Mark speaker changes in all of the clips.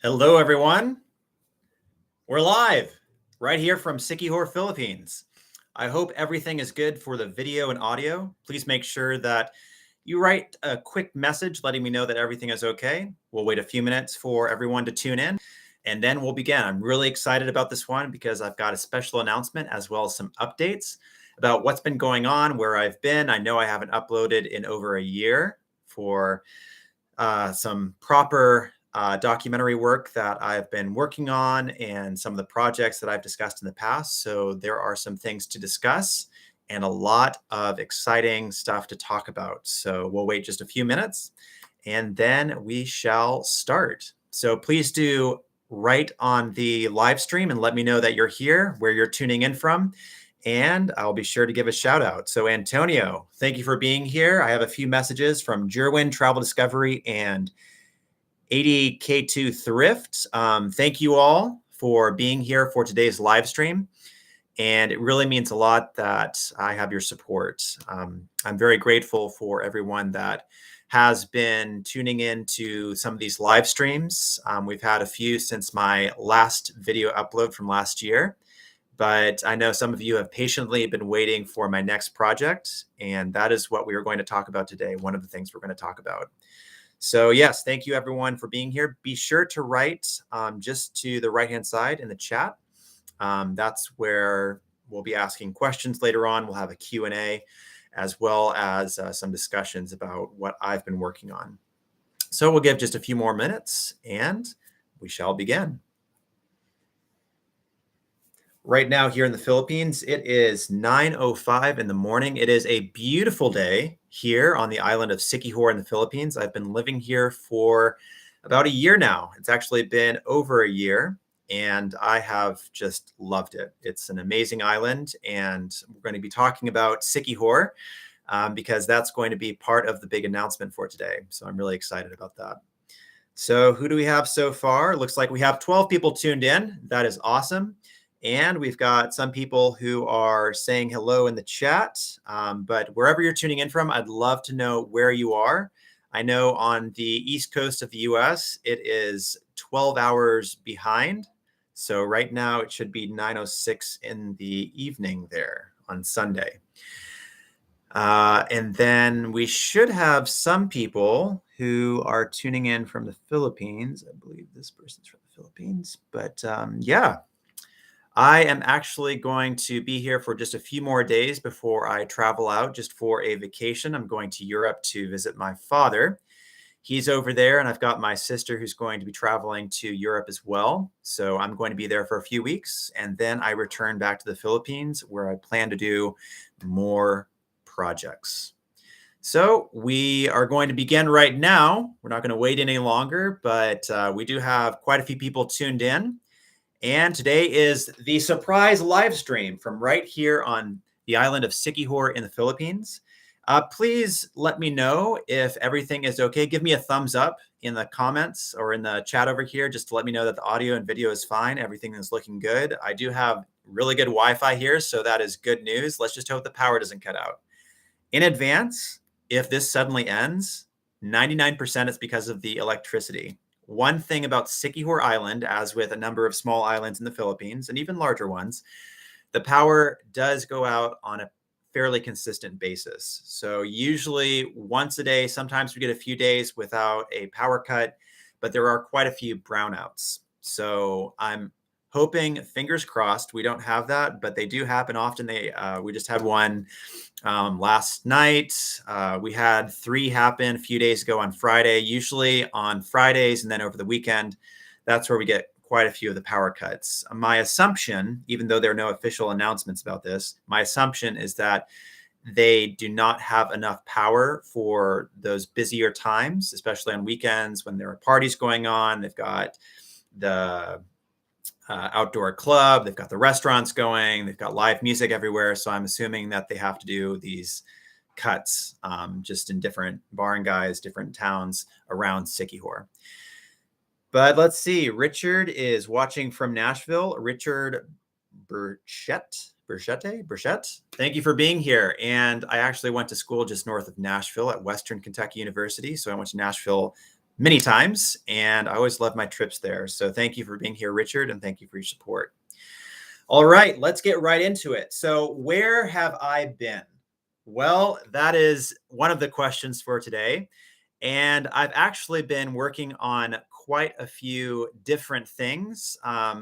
Speaker 1: Hello, everyone. We're live right here from Siquijor, Philippines. I hope everything is good for the video and audio. Please make sure that you write a quick message letting me know that everything is okay. We'll wait a few minutes for everyone to tune in, and then we'll begin. I'm really excited about this one because I've got a special announcement as well as some updates about what's been going on, where I've been. I know I haven't uploaded in over a year for some proper documentary work that I've been working on and some of the projects that I've discussed in the past. So there are some things to discuss and a lot of exciting stuff to talk about. So we'll wait just a few minutes and then we shall start. So please do write on the live stream and let me know that you're here, where you're tuning in from, and I'll be sure to give a shout out. So Antonio, thank you for being here. I have a few messages from Jerwin Travel Discovery and 80K2 Thrift. Thank you all for being here for today's live stream. And it really means a lot that I have your support. I'm very grateful for everyone that has been tuning in to some of these live streams. We've had a few since my last video upload from last year. But I know some of you have patiently been waiting for my next project, and that is what we are going to talk about today. One of the things we're going to talk about. So yes, thank you everyone for being here. Be sure to write just to the right-hand side in the chat. That's where we'll be asking questions later on. We'll have a Q&A as well as some discussions about what I've been working on. So we'll give just a few more minutes and we shall begin. Right now here in the Philippines, it is 9:05 in the morning. It is a beautiful day here on the island of Siquijor in the Philippines. I've been living here for about a year now. It's actually been over a year, and I have just loved it. It's an amazing island, and we're going to be talking about Siquijor because that's going to be part of the big announcement for today. So I'm really excited about that. So who do we have so far? It looks like we have 12 people tuned in. That is awesome. And we've got some people who are saying hello in the chat. But wherever you're tuning in from, I'd love to know where you are. I know on the East Coast of the US, it is 12 hours behind. So right now it should be 9:06 in the evening there on Sunday. And then we should have some people who are tuning in from the Philippines. I believe this person's from the Philippines. But yeah. I am actually going to be here for just a few more days before I travel out just for a vacation. I'm going to Europe to visit my father. He's over there, and I've got my sister who's going to be traveling to Europe as well. So I'm going to be there for a few weeks, and then I return back to the Philippines where I plan to do more projects. So we are going to begin right now. We're not going to wait any longer, but we do have quite a few people tuned in. And today is the surprise live stream from right here on the island of Siquijor in the Philippines. Please let me know if everything is okay. Give me a thumbs up in the comments or in the chat over here just to let me know that the audio and video is fine. Everything is looking good. I do have really good Wi-Fi here, so that is good news. Let's just hope the power doesn't cut out. In advance, if this suddenly ends, 99% is because of the electricity. One thing about Siquijor Island, as with a number of small islands in the Philippines and even larger ones, the power does go out on a fairly consistent basis. So usually once a day, sometimes we get a few days without a power cut, but there are quite a few brownouts. So I'm hoping, fingers crossed, we don't have that, but they do happen often. We just had one last night. We had 3 happen a few days ago on Friday. Usually on Fridays and then over the weekend, that's where we get quite a few of the power cuts. My assumption, even though there are no official announcements about this, my assumption is that they do not have enough power for those busier times, especially on weekends when there are parties going on. They've got the outdoor club, they've got the restaurants going, they've got live music everywhere. So I'm assuming that they have to do these cuts just in different barangays, different towns around Siquijor. But let's see, Richard is watching from Nashville. Richard Burchette, thank you for being here. And I actually went to school just north of Nashville at Western Kentucky University. So I went to Nashville many times, and I always love my trips there. So thank you for being here, Richard, and thank you for your support. All right, let's get right into it. So, where have I been? Well, that is one of the questions for today. And I've actually been working on quite a few different things,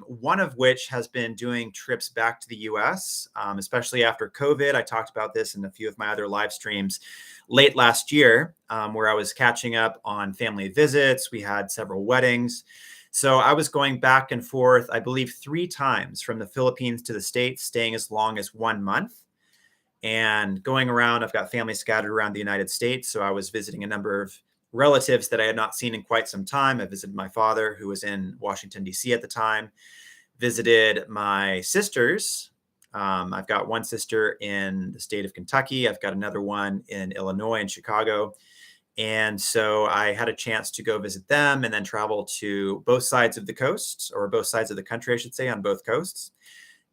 Speaker 1: one of which has been doing trips back to the US, especially after COVID. I talked about this in a few of my other live streams late last year, where I was catching up on family visits. We had several weddings. So I was going back and forth, I believe, 3 times from the Philippines to the States, staying as long as 1 month and going around. I've got family scattered around the United States. So I was visiting a number of relatives that I had not seen in quite some time. I visited my father, who was in Washington, D.C. at the time, visited my sisters. I've got one sister in the state of Kentucky. I've got another one in Illinois and Chicago. And so I had a chance to go visit them and then travel to both sides of the coast, or both sides of the country, I should say, on both coasts,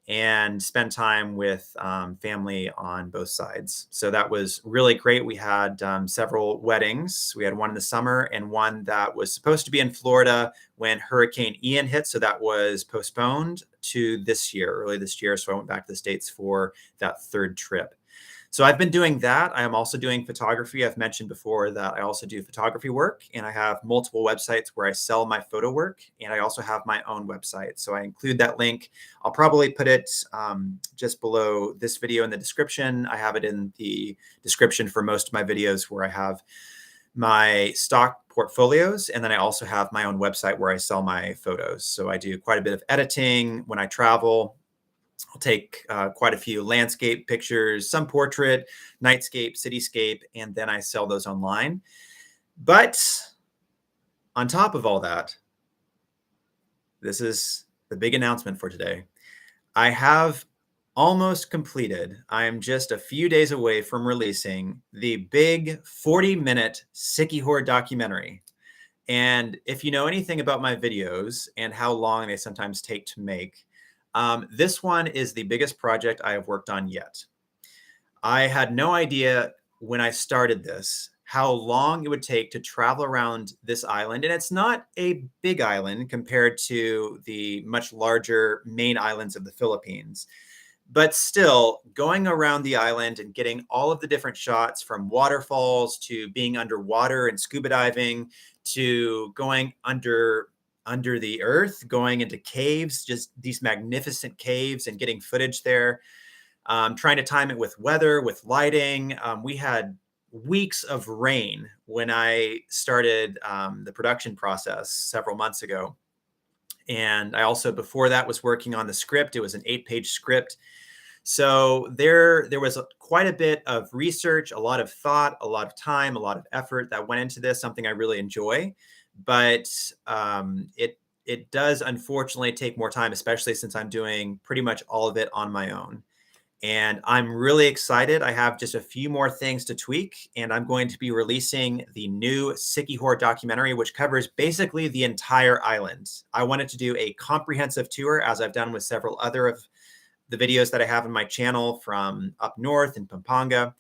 Speaker 1: and spend time with family on both sides. So that was really great. We had several weddings. We had one in the summer and one that was supposed to be in Florida when Hurricane Ian hit. So that was postponed to this year, early this year. So I went back to the States for that third trip. So I've been doing that. I am also doing photography. I've mentioned before that I also do photography work, and I have multiple websites where I sell my photo work, and I also have my own website. So I include that link. I'll probably put it just below this video in the description. I have it in the description for most of my videos where I have my stock portfolios, and then I also have my own website where I sell my photos. So I do quite a bit of editing when I travel. I'll take quite a few landscape pictures, some portrait, nightscape, cityscape, and then I sell those online. But on top of all that, this is the big announcement for today. I have almost completed. I am just a few days away from releasing the big 40-minute Siquijor documentary. And if you know anything about my videos and how long they sometimes take to make, this one is the biggest project I have worked on yet. I had no idea when I started this how long it would take to travel around this island. And it's not a big island compared to the much larger main islands of the Philippines. But still, going around the island and getting all of the different shots, from waterfalls to being underwater and scuba diving to going under the earth, going into caves, just these magnificent caves, and getting footage there, trying to time it with weather, with lighting. We had weeks of rain when I started the production process several months ago. And I also, before that, was working on the script. It was an 8-page script. So there was quite a bit of research, a lot of thought, a lot of time, a lot of effort that went into this, something I really enjoy. But it does unfortunately take more time, especially since I'm doing pretty much all of it on my own. And I'm really excited. I have just a few more things to tweak, and I'm going to be releasing the new Siquijor documentary, which covers basically the entire island. I wanted to do a comprehensive tour, as I've done with several other of the videos that I have on my channel from up north in Pampanga.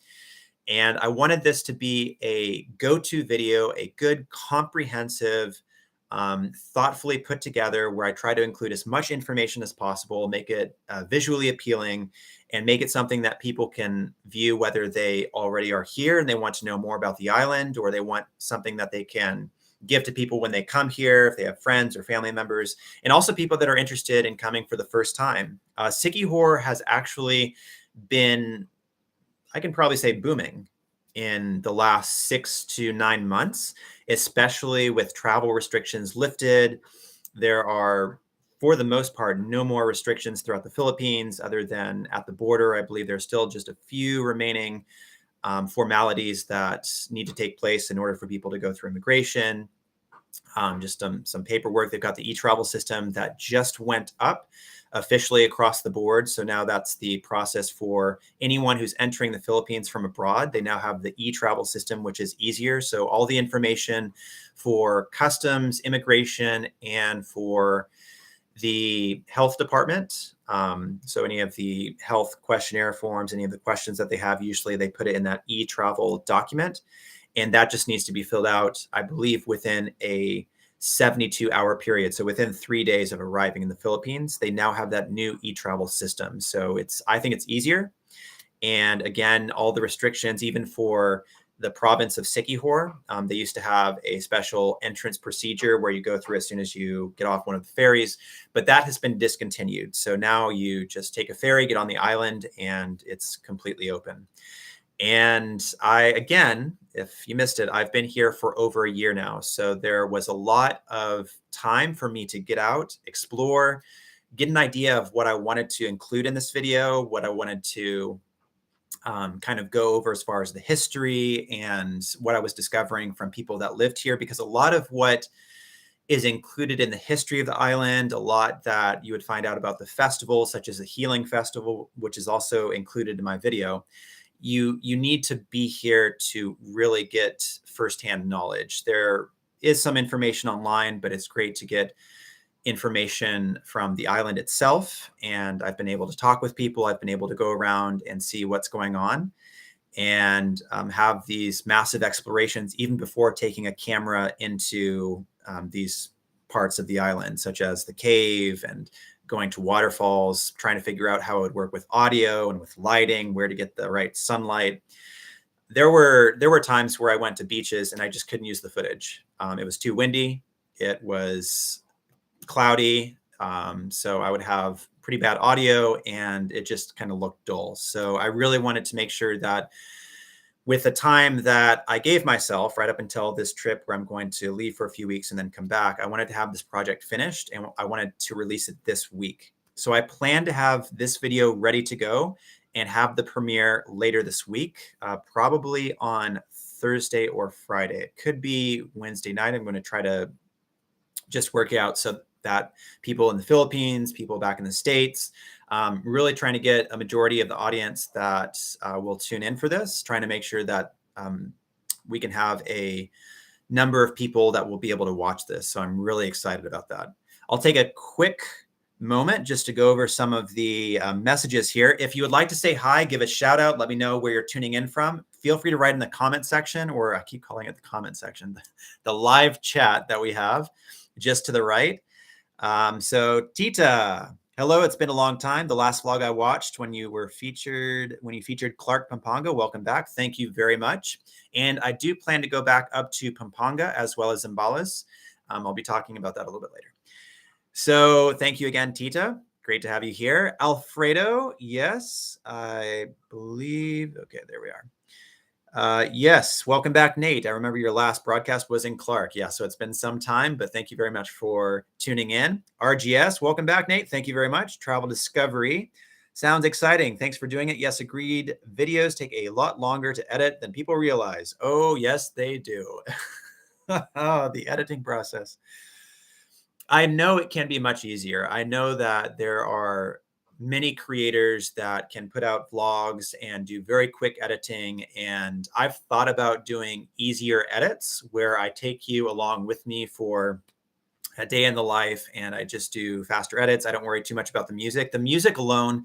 Speaker 1: And I wanted this to be a go-to video, a good, comprehensive, thoughtfully put together, where I try to include as much information as possible, make it visually appealing, and make it something that people can view, whether they already are here and they want to know more about the island, or they want something that they can give to people when they come here, if they have friends or family members, and also people that are interested in coming for the first time. Siquijor has actually been, I can probably say, booming in the last 6 to 9 months, especially with travel restrictions lifted. There are, for the most part, no more restrictions throughout the Philippines other than at the border. I believe there's still just a few remaining formalities that need to take place in order for people to go through immigration, just some paperwork. They've got the e-travel system that just went up officially across the board. So now that's the process for anyone who's entering the Philippines from abroad. They now have the e-travel system, which is easier. So all the information for customs, immigration, and for the health department, so any of the health questionnaire forms, any of the questions that they have, usually they put it in that e-travel document. And that just needs to be filled out, I believe, within a 72-hour period. So within 3 days of arriving in the Philippines, they now have that new e-travel system. So I think it's easier. And again, all the restrictions, even for the province of Siquijor, they used to have a special entrance procedure where you go through as soon as you get off one of the ferries, but that has been discontinued. So now you just take a ferry, get on the island, and it's completely open. And again, if you missed it, I've been here for over a year now. So there was a lot of time for me to get out, explore, get an idea of what I wanted to include in this video, what I wanted to kind of go over as far as the history and what I was discovering from people that lived here, because a lot of what is included in the history of the island, a lot that you would find out about the festival, such as the Healing Festival, which is also included in my video. You need to be here to really get firsthand knowledge. There is some information online, but it's great to get information from the island itself. And I've been able to talk with people. I've been able to go around and see what's going on and have these massive explorations even before taking a camera into these parts of the island, such as the cave and going to waterfalls, trying to figure out how it would work with audio and with lighting, where to get the right sunlight. There were times where I went to beaches and I just couldn't use the footage. It was too windy. It was cloudy. So I would have pretty bad audio and it just kind of looked dull. So I really wanted to make sure that with the time that I gave myself right up until this trip where I'm going to leave for a few weeks and then come back, I wanted to have this project finished and I wanted to release it this week. So I plan to have this video ready to go and have the premiere later this week, probably on Thursday or Friday. It could be Wednesday night. I'm going to try to just work it out so that people in the Philippines, people back in the States, really trying to get a majority of the audience that will tune in for this, trying to make sure that we can have a number of people that will be able to watch this. So I'm really excited about that. I'll take a quick moment just to go over some of the messages here. If you would like to say hi, give a shout out, let me know where you're tuning in from. Feel free to write in the comment section, or I keep calling it the comment section, the live chat that we have just to the right. So Tita, hello, it's been a long time. The last vlog I watched when you featured Clark Pampanga, welcome back. Thank you very much. And I do plan to go back up to Pampanga as well as Zambales. I'll be talking about that a little bit later. So thank you again, Tita. Great to have you here. Alfredo, yes, I believe, okay, there we are. Yes, welcome back, Nate. I remember your last broadcast was in Clark. Yeah, so it's been some time, but thank you very much for tuning in. RGS, welcome back, Nate. Thank you very much. Travel Discovery, sounds exciting. Thanks for doing it. Yes, agreed. Videos take a lot longer to edit than people realize. Oh, yes, they do. Oh, the editing process. I know it can be much easier. I know that there are many creators that can put out vlogs and do very quick editing. And I've thought about doing easier edits where I take you along with me for a day in the life and I just do faster edits. I don't worry too much about the music. The music alone,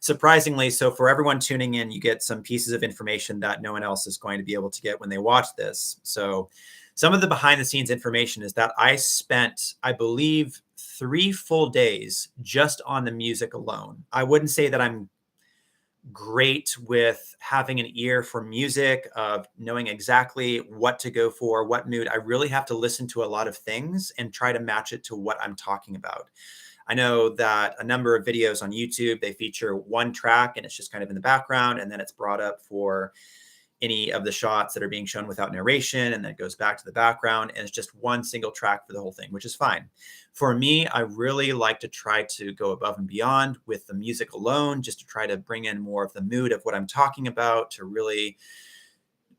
Speaker 1: surprisingly, so for everyone tuning in, you get some pieces of information that no one else is going to be able to get when they watch this. So some of the behind the scenes information is that I spent, I believe, 3 full days just on the music alone. I wouldn't say that I'm great with having an ear for music, of knowing exactly what to go for, what mood. I really have to listen to a lot of things and try to match it to what I'm talking about. I know that a number of videos on YouTube, they feature one track and it's just kind of in the background, and then it's brought up for any of the shots that are being shown without narration, and then it goes back to the background, and it's just one single track for the whole thing, which is fine. For me, I really like to try to go above and beyond with the music alone, just to try to bring in more of the mood of what I'm talking about, to really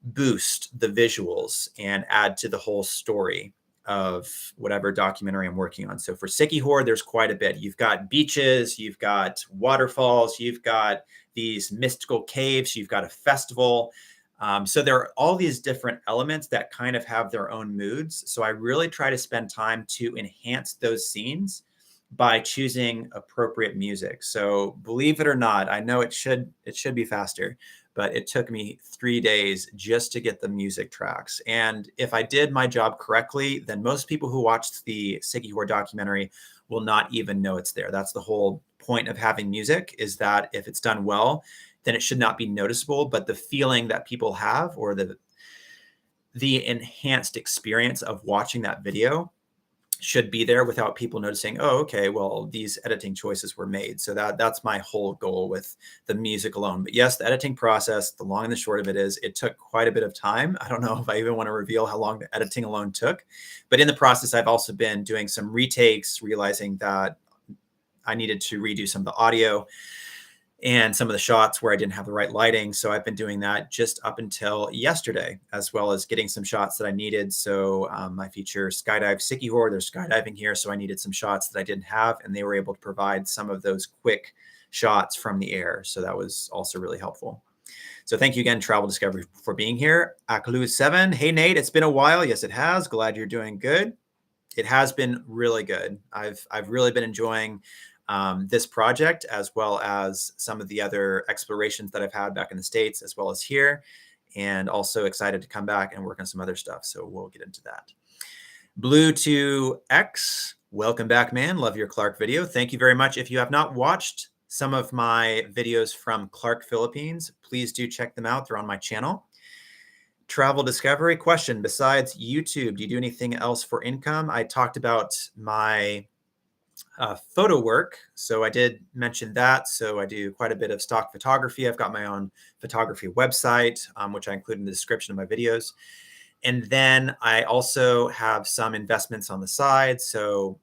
Speaker 1: boost the visuals and add to the whole story of whatever documentary I'm working on. So for Siquijor, there's quite a bit. You've got beaches, you've got waterfalls, you've got these mystical caves, you've got a festival. So there are all these different elements that kind of have their own moods. So I really try to spend time to enhance those scenes by choosing appropriate music. So believe it or not, I know it should be faster, but it took me 3 days just to get the music tracks. And if I did my job correctly, then most people who watched the Sikihor documentary will not even know it's there. That's the whole point of having music, is that if it's done well, then it should not be noticeable. But the feeling that people have, or the enhanced experience of watching that video, should be there without people noticing, oh, okay, well, these editing choices were made. So that's my whole goal with the music alone. But yes, the editing process, the long and the short of it is, it took quite a bit of time. I don't know if I even want to reveal how long the editing alone took, but in the process, I've also been doing some retakes, realizing that I needed to redo some of the audio and some of the shots where I didn't have the right lighting. So I've been doing that just up until yesterday, as well as getting some shots that I needed. So I feature Skydive Sikihor. There's skydiving here. So I needed some shots that I didn't have, and they were able to provide some of those quick shots from the air. So that was also really helpful. So thank you again, Travel Discovery, for being here. Akalu7, hey, Nate, it's been a while. Yes, it has. Glad you're doing good. It has been really good. I've really been enjoying this project, as well as some of the other explorations that I've had back in the States, as well as here, and also excited to come back and work on some other stuff. So we'll get into that. Blue2X, welcome back, man. Love your Clark video. Thank you very much. If you have not watched some of my videos from Clark, Philippines, please do check them out. They're on my channel. Travel Discovery question, besides YouTube, do you do anything else for income? I talked about my photo work. So I did mention that. So I do quite a bit of stock photography. I've got my own photography website, which I include in the description of my videos. And then I also have some investments on the side. So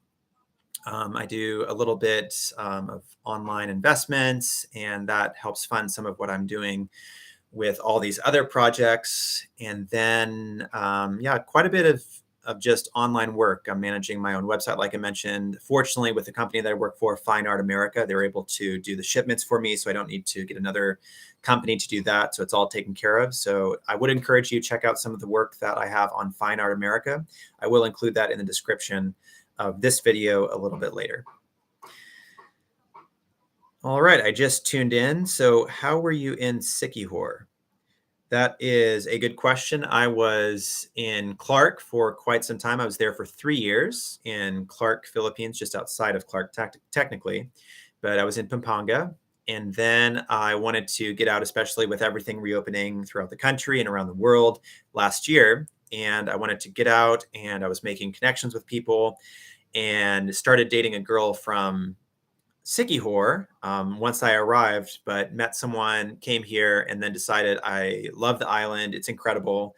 Speaker 1: I do a little bit of online investments, and that helps fund some of what I'm doing with all these other projects. And then, yeah, quite a bit of just online work. I'm managing my own website, like I mentioned. Fortunately, with the company that I work for, Fine Art America, they're able to do the shipments for me, so I don't need to get another company to do that. So it's all taken care of. So I would encourage you to check out some of the work that I have on Fine Art America. I will include that in the description of this video a little bit later. All right, I just tuned in. So how were you in Sikihor? That is a good question. I was in Clark for quite some time. I was there for 3 years in Clark, Philippines, just outside of Clark technically, but I was in Pampanga. And then I wanted to get out, especially with everything reopening throughout the country and around the world last year. And I wanted to get out, and I was making connections with people, and started dating a girl from Sikihor once I arrived, but met someone, came here, and then decided I love the island. It's incredible.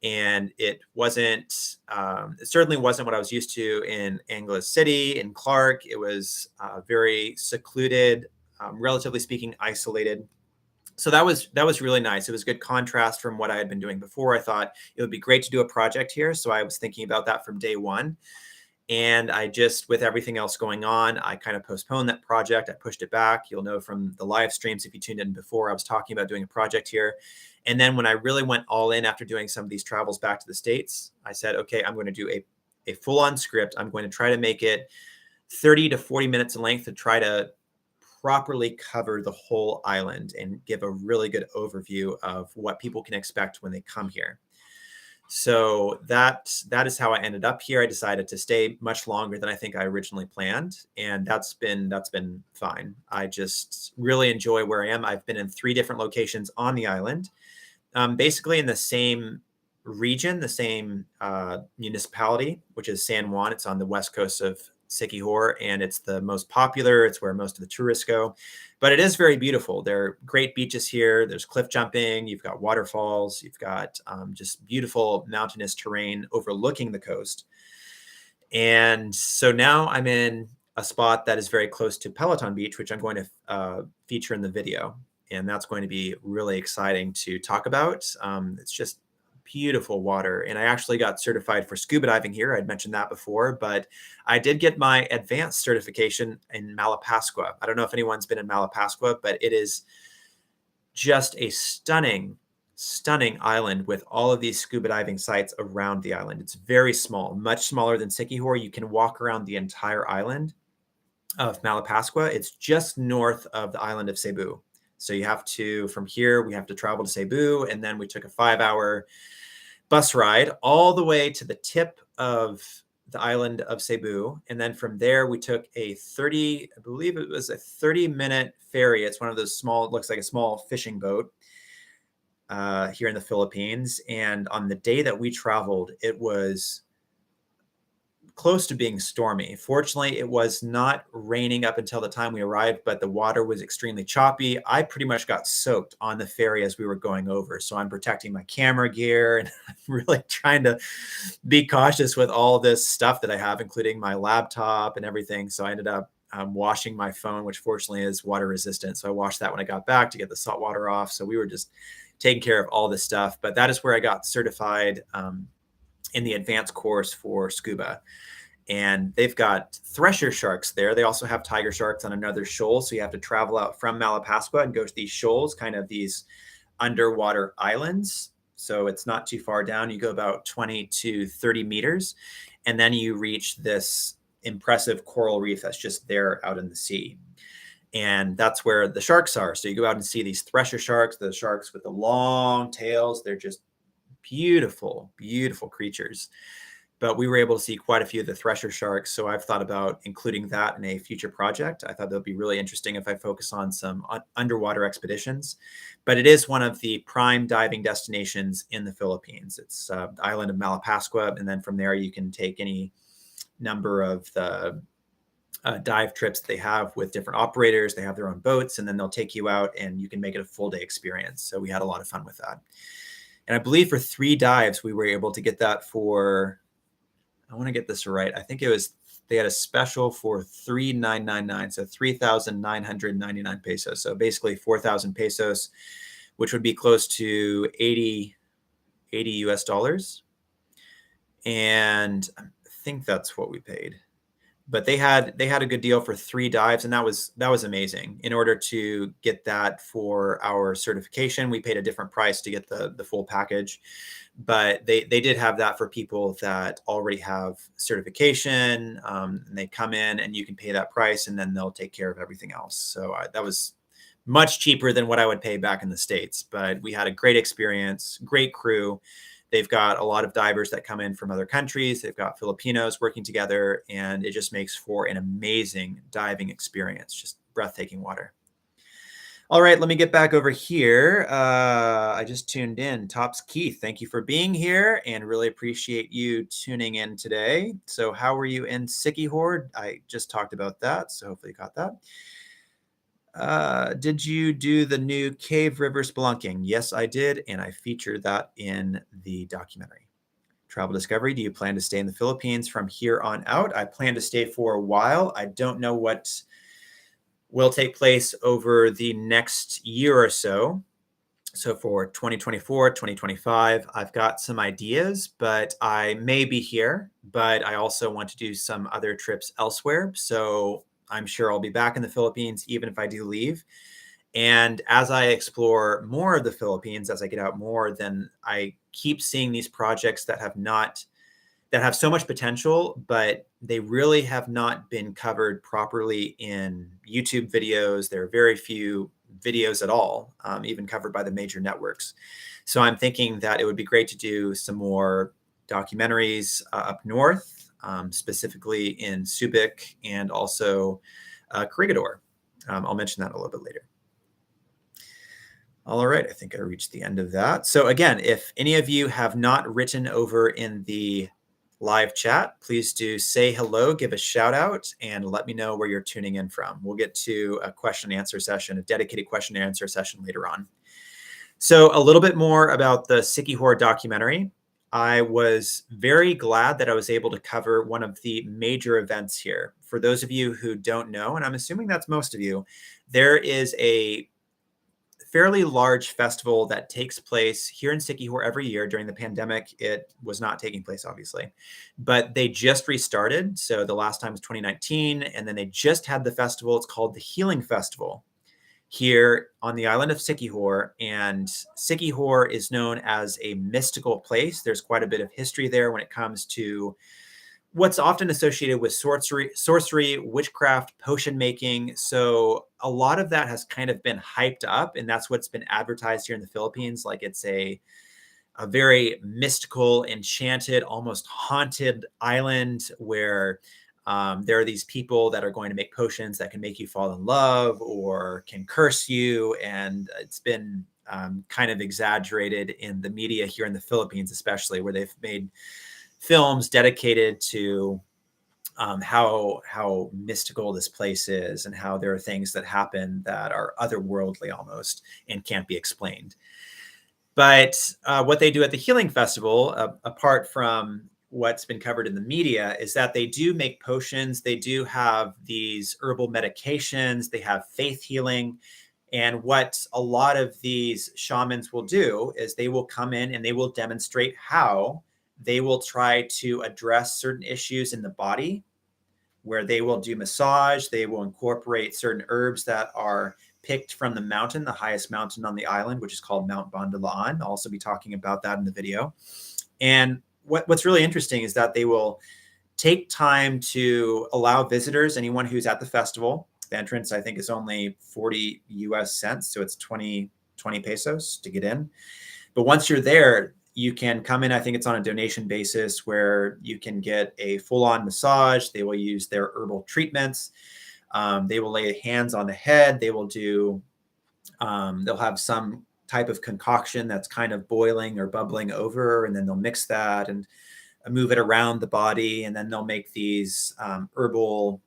Speaker 1: And it wasn't, it certainly wasn't what I was used to in Anglo City, in Clark. It was very secluded, relatively speaking, isolated. So that was really nice. It was a good contrast from what I had been doing before. I thought it would be great to do a project here. So I was thinking about that from day one. And I just, with everything else going on, I kind of postponed that project. I pushed it back. You'll know from the live streams, if you tuned in before, I was talking about doing a project here. And then when I really went all in after doing some of these travels back to the States, I said, okay, I'm going to do a full-on script. I'm going to try to make it 30 to 40 minutes in length to try to properly cover the whole island and give a really good overview of what people can expect when they come here. So that is how I ended up here. I decided to stay much longer than I think I originally planned, and that's been fine. I just really enjoy where I am. I've been in 3 different locations on the island, basically in the same region, the same municipality, which is San Juan. It's on the west coast of Sikihor, and it's the most popular. It's where most of the tourists go, but it is very beautiful. There are great beaches here. There's cliff jumping. You've got waterfalls. You've got just beautiful mountainous terrain overlooking the coast. And so now I'm in a spot that is very close to Peloton Beach, which I'm going to feature in the video. And that's going to be really exciting to talk about. It's just beautiful water. And I actually got certified for scuba diving here. I'd mentioned that before, but I did get my advanced certification in Malapascua. I don't know if anyone's been in Malapascua, but it is just a stunning, stunning island with all of these scuba diving sites around the island. It's very small, much smaller than Sikihor. You can walk around the entire island of Malapascua. It's just north of the island of Cebu. So you have to, from here, we have to travel to Cebu, and then we took a 5-hour bus ride all the way to the tip of the island of Cebu. And then from there, we took a 30, I believe it was a 30-minute ferry. It's one of those small, it looks like a small fishing boat here in the Philippines. And on the day that we traveled, it was close to being stormy. Fortunately, it was not raining up until the time we arrived, but the water was extremely choppy. I pretty much got soaked on the ferry as we were going over. So I'm protecting my camera gear and I'm really trying to be cautious with all this stuff that I have, including my laptop and everything. So I ended up washing my phone, which fortunately is water resistant. So I washed that when I got back to get the salt water off. So we were just taking care of all this stuff. But that is where I got certified in the advanced course for scuba. And they've got thresher sharks there. They also have tiger sharks on another shoal. So you have to travel out from Malapascua and go to these shoals, kind of these underwater islands. So it's not too far down. You go about 20 to 30 meters, and then you reach this impressive coral reef that's just there out in the sea. And that's where the sharks are. So you go out and see these thresher sharks, the sharks with the long tails. They're just beautiful, beautiful creatures. But we were able to see quite a few of the thresher sharks. So I've thought about including that in a future project. I thought that would be really interesting if I focus on some underwater expeditions. But it is one of the prime diving destinations in the Philippines. It's the island of Malapascua. And then from there, you can take any number of the dive trips they have with different operators. They have their own boats, and then they'll take you out and you can make it a full day experience. So we had a lot of fun with that. And I believe for 3 dives, we were able to get that for, I want to get this right. I think it was, they had a special for 3,999, so 3,999 pesos. So basically 4,000 pesos, which would be close to 80 US dollars. And I think that's what we paid. But they had a good deal for 3 dives, and that was amazing. In order to get that for our certification, we paid a different price to get the full package. But they did have that for people that already have certification, and they come in and you can pay that price, and then they'll take care of everything else. So that was much cheaper than what I would pay back in the States. But we had a great experience, great crew. They've got a lot of divers that come in from other countries. They've got Filipinos working together, and it just makes for an amazing diving experience, just breathtaking water. All right, let me get back over here. I just tuned in. Tops Keith, thank you for being here and really appreciate you tuning in today. So how were you in Siquijor? I just talked about that, so hopefully you got that. Did you do the new Cave River spelunking? Yes, I did, and I featured that in the documentary. Travel Discovery, do you plan to stay in the Philippines from here on out? I plan to stay for a while. I don't know what will take place over the next year or so. So for 2024, 2025, I've got some ideas, but I may be here, but I also want to do some other trips elsewhere. So I'm sure I'll be back in the Philippines, even if I do leave. And as I explore more of the Philippines, as I get out more, then I keep seeing these projects that have so much potential, but they really have not been covered properly in YouTube videos. There are very few videos at all, even covered by the major networks. So I'm thinking that it would be great to do some more documentaries up north, specifically in Subic and also Corregidor. I'll mention that a little bit later. All right, I think I reached the end of that. So again, if any of you have not written over in the live chat, please do say hello, give a shout out, and let me know where you're tuning in from. We'll get to a question and answer session, a dedicated question and answer session later on. So a little bit more about the Siquijor documentary. I was very glad that I was able to cover one of the major events here. For those of you who don't know, and I'm assuming that's most of you, there is a fairly large festival that takes place here in Siquijor every year. During the pandemic, it was not taking place, obviously, but they just restarted. So the last time was 2019, and then they just had the festival. It's called the Healing Festival here on the island of Siquijor. And Siquijor is known as a mystical place. There's quite a bit of history there when it comes to what's often associated with sorcery, witchcraft, potion making. So a lot of that has kind of been hyped up, and that's what's been advertised here in the Philippines. Like it's a very mystical, enchanted, almost haunted island where there are these people that are going to make potions that can make you fall in love or can curse you. And it's been kind of exaggerated in the media here in the Philippines, especially where they've made films dedicated to how mystical this place is and how there are things that happen that are otherworldly almost and can't be explained. But what they do at the Healing Festival, apart from what's been covered in the media, is that they do make potions. They do have these herbal medications. They have faith healing. And what a lot of these shamans will do is they will come in and they will demonstrate how they will try to address certain issues in the body, where they will do massage. They will incorporate certain herbs that are picked from the mountain, the highest mountain on the island, which is called Mount Bandalaan. I'll also be talking about that in the video. And what's really interesting is that they will take time to allow visitors, anyone who's at the festival. The entrance, I think, is only 40 US cents. So it's 20 pesos to get in. But once you're there, you can come in. I think it's on a donation basis where you can get a full-on massage. They will use their herbal treatments. They will lay hands on the head. They will do, they'll have some type of concoction that's kind of boiling or bubbling over, and then they'll mix that and move it around the body. And then they'll make these herbal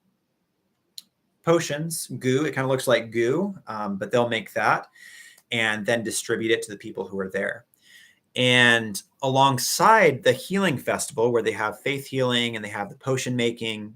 Speaker 1: potions, goo. It kind of looks like goo, but they'll make that and then distribute it to the people who are there. And alongside the Healing Festival, where they have faith healing and they have the potion making,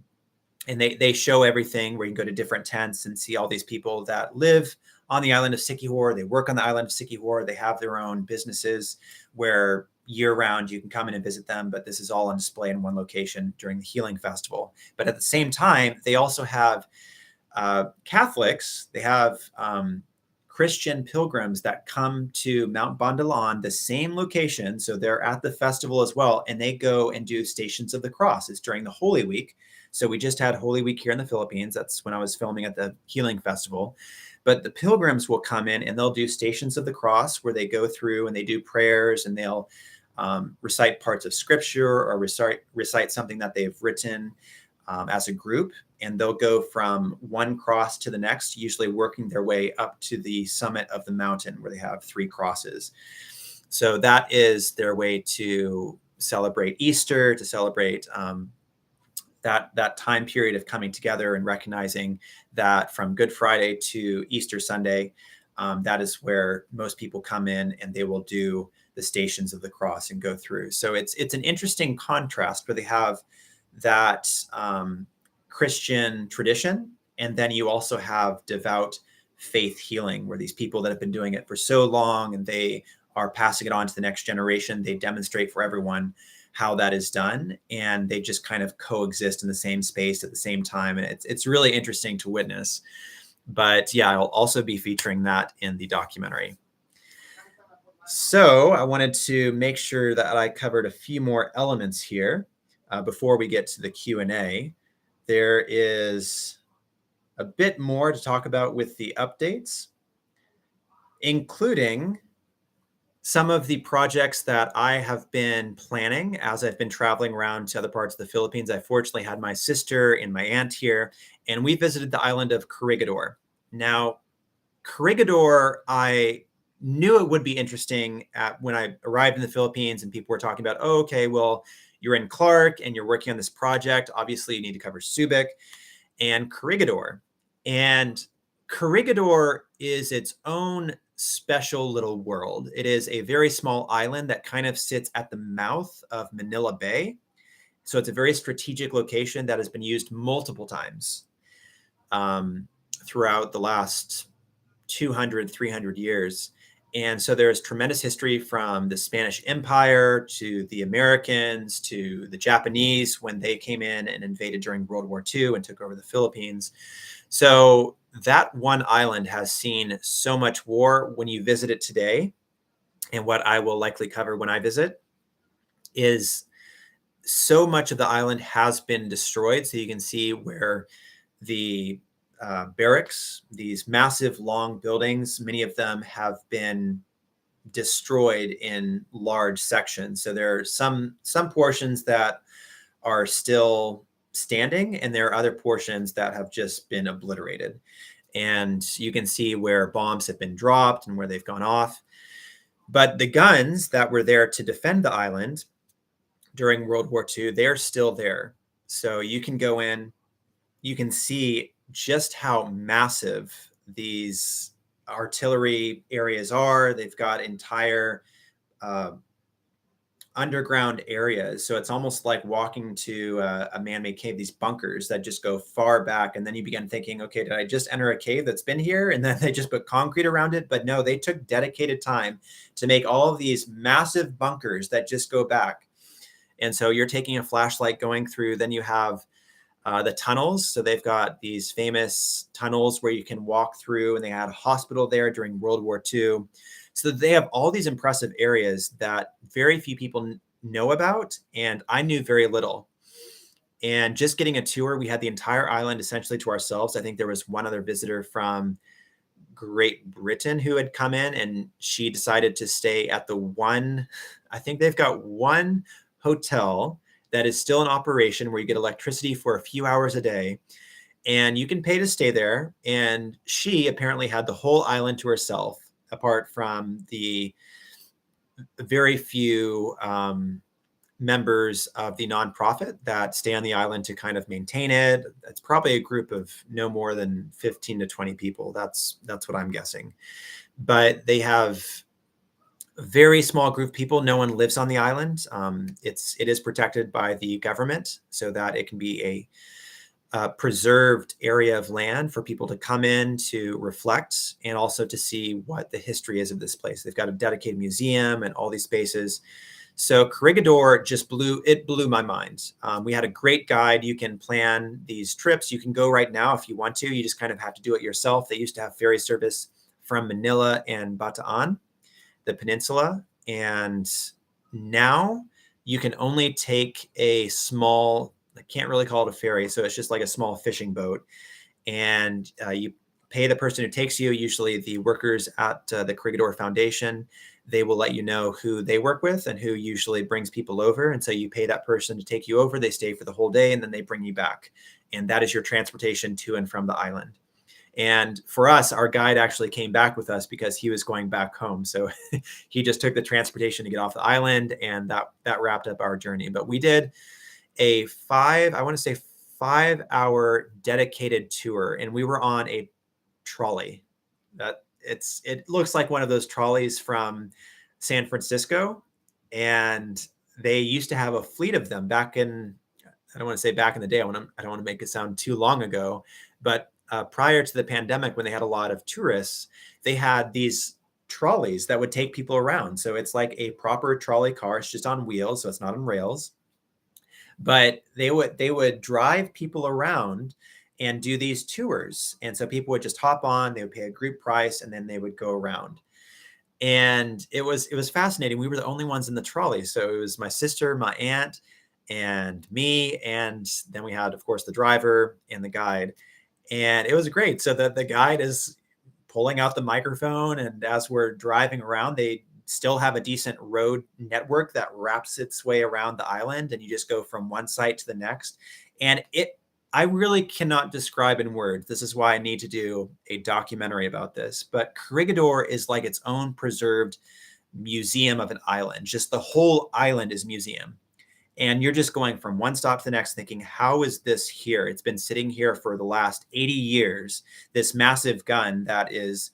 Speaker 1: and they show everything, where you go to different tents and see all these people that live on the island of Siquijor. They work on the island of Siquijor. They have their own businesses where year round you can come in and visit them, but this is all on display in one location during the Healing Festival. But at the same time, they also have Catholics. They have Christian pilgrims that come to Mount Bandalaan, the same location. So they're at the festival as well, and they go and do Stations of the Cross. It's during the Holy Week. So we just had Holy Week here in the Philippines. That's when I was filming at the Healing Festival. But the pilgrims will come in and they'll do Stations of the Cross, where they go through and they do prayers, and they'll recite parts of scripture or recite something that they've written as a group. And they'll go from one cross to the next, usually working their way up to the summit of the mountain where they have 3 crosses. So that is their way to celebrate Easter, to celebrate that time period of coming together and recognizing that from Good Friday to Easter Sunday, that is where most people come in and they will do the Stations of the Cross and go through. So it's an interesting contrast where they have that Christian tradition, and then you also have devout faith healing, where these people that have been doing it for so long and they are passing it on to the next generation. They demonstrate for everyone how that is done, and they just kind of coexist in the same space at the same time. And it's really interesting to witness. But yeah, I'll also be featuring that in the documentary. So I wanted to make sure that I covered a few more elements here before we get to the Q&A. There is a bit more to talk about with the updates, including some of the projects that I have been planning as I've been traveling around to other parts of the Philippines. I fortunately had my sister and my aunt here, and we visited the island of Corregidor. Now, Corregidor, I knew it would be interesting when I arrived in the Philippines, and people were talking about, oh, okay, well, you're in Clark and you're working on this project. Obviously, you need to cover Subic and Corregidor. And Corregidor is its own special little world. It is a very small island that kind of sits at the mouth of Manila Bay. So it's a very strategic location that has been used multiple times throughout the last 200, 300 years. And so there's tremendous history from the Spanish Empire to the Americans to the Japanese when they came in and invaded during World War II and took over the Philippines. So that one island has seen so much war. When you visit it today, and what I will likely cover when I visit, is so much of the island has been destroyed. So you can see where the barracks, these massive long buildings, many of them have been destroyed in large sections. So there are some portions that are still standing, and there are other portions that have just been obliterated. And you can see where bombs have been dropped and where they've gone off. But the guns that were there to defend the island during World War II, they're still there. So you can go in, you can see just how massive these artillery areas are. They've got entire uh, underground areas. So it's almost like walking to a man-made cave, these bunkers that just go far back. And then you begin thinking, okay, did I just enter a cave that's been here? And then they just put concrete around it. But no, they took dedicated time to make all of these massive bunkers that just go back. And so you're taking a flashlight going through, then you have the tunnels. So they've got these famous tunnels where you can walk through, and they had a hospital there during World War II. So they have all these impressive areas that very few people know about, and I knew very little. And just getting a tour, we had the entire island essentially to ourselves. I think there was one other visitor from Great Britain who had come in, and she decided to stay at the one, I think they've got one hotel that is still in operation where you get electricity for a few hours a day, and you can pay to stay there. And she apparently had the whole island to herself, apart from the very few members of the nonprofit that stay on the island to kind of maintain it. It's probably a group of no more than 15 to 20 people. That's what I'm guessing. But they have a very small group of people. No one lives on the island. It is protected by the government so that it can be a preserved area of land for people to come in to reflect and also to see what the history is of this place. They've got a dedicated museum and all these spaces. So Corregidor just blew my mind. We had a great guide. You can plan these trips. You can go right now if you want to. You just kind of have to do it yourself. They used to have ferry service from Manila and Bataan, the peninsula. And now you can only take a small, I can't really call it a ferry. So it's just like a small fishing boat. And you pay the person who takes you, usually the workers at the Corregidor Foundation. They will let you know who they work with and who usually brings people over. And so you pay that person to take you over. They stay for the whole day and then they bring you back. And that is your transportation to and from the island. And for us, our guide actually came back with us because he was going back home. So he just took the transportation to get off the island, and that wrapped up our journey. But we did a 5-hour dedicated tour, and we were on a trolley. It looks like one of those trolleys from San Francisco, and they used to have a fleet of them back in, I don't want to say back in the day. I don't want to make it sound too long ago, but prior to the pandemic, when they had a lot of tourists, they had these trolleys that would take people around. So it's like a proper trolley car. It's just on wheels, so it's not on rails. But they would drive people around and do these tours. And so people would just hop on, they would pay a group price, and then they would go around. And it was fascinating. We were the only ones in the trolley. So it was my sister, my aunt, and me. And then we had, of course, the driver and the guide. And it was great. So the guide is pulling out the microphone. And as we're driving around, they still have a decent road network that wraps its way around the island. And you just go from one site to the next. And I really cannot describe in words. This is why I need to do a documentary about this. But Corregidor is like its own preserved museum of an island. Just the whole island is museum. And you're just going from one stop to the next thinking, how is this here? It's been sitting here for the last 80 years, this massive gun that is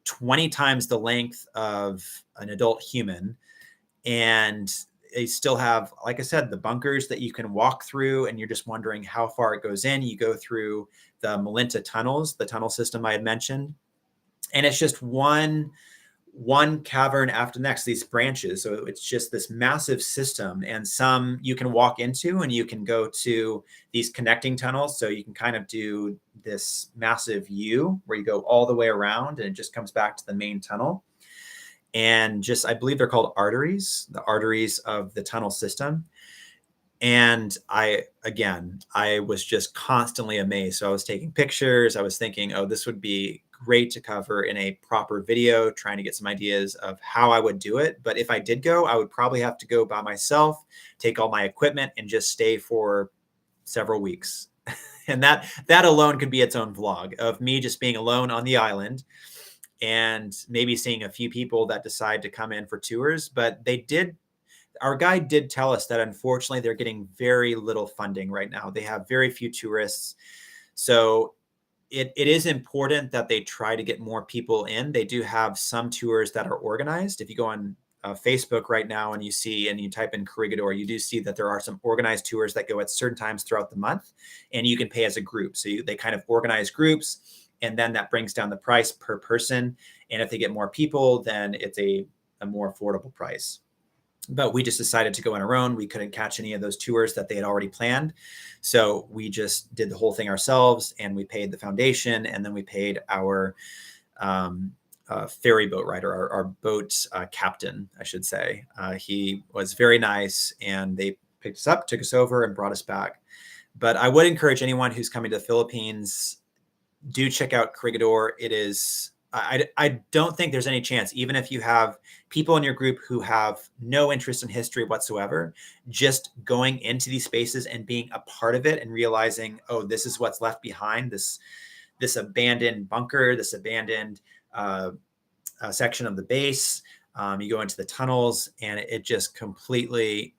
Speaker 1: 20 times the length of an adult human. And they still have, like I said, the bunkers that you can walk through, and you're just wondering how far it goes in. You go through the Malinta tunnels, the tunnel system I had mentioned, and it's just one cavern after the next, these branches. So it's just this massive system, and some you can walk into and you can go to these connecting tunnels. So you can kind of do this massive U where you go all the way around and it just comes back to the main tunnel. And just, I believe they're called arteries, the arteries of the tunnel system. And I was just constantly amazed. So I was taking pictures. I was thinking, oh, this would be great to cover in a proper video, trying to get some ideas of how I would do it. But if I did go, I would probably have to go by myself, take all my equipment, and just stay for several weeks. And that alone could be its own vlog of me just being alone on the island and maybe seeing a few people that decide to come in for tours. But our guide did tell us that unfortunately they're getting very little funding right now. They have very few tourists. So it is important that they try to get more people in. They do have some tours that are organized. If you go on Facebook right now and you type in Corregidor, you do see that there are some organized tours that go at certain times throughout the month, and you can pay as a group. So they kind of organize groups, and then that brings down the price per person. And if they get more people, then it's a more affordable price. But we just decided to go on our own. We couldn't catch any of those tours that they had already planned. So we just did the whole thing ourselves, and we paid the foundation, and then we paid our ferry boat rider, our boat captain, I should say. He was very nice, and they picked us up, took us over, and brought us back. But I would encourage anyone who's coming to the Philippines, do check out Corregidor. It is, I don't think there's any chance, even if you have people in your group who have no interest in history whatsoever, just going into these spaces and being a part of it and realizing, oh, this is what's left behind, this abandoned bunker, this abandoned section of the base. You go into the tunnels, and it just completely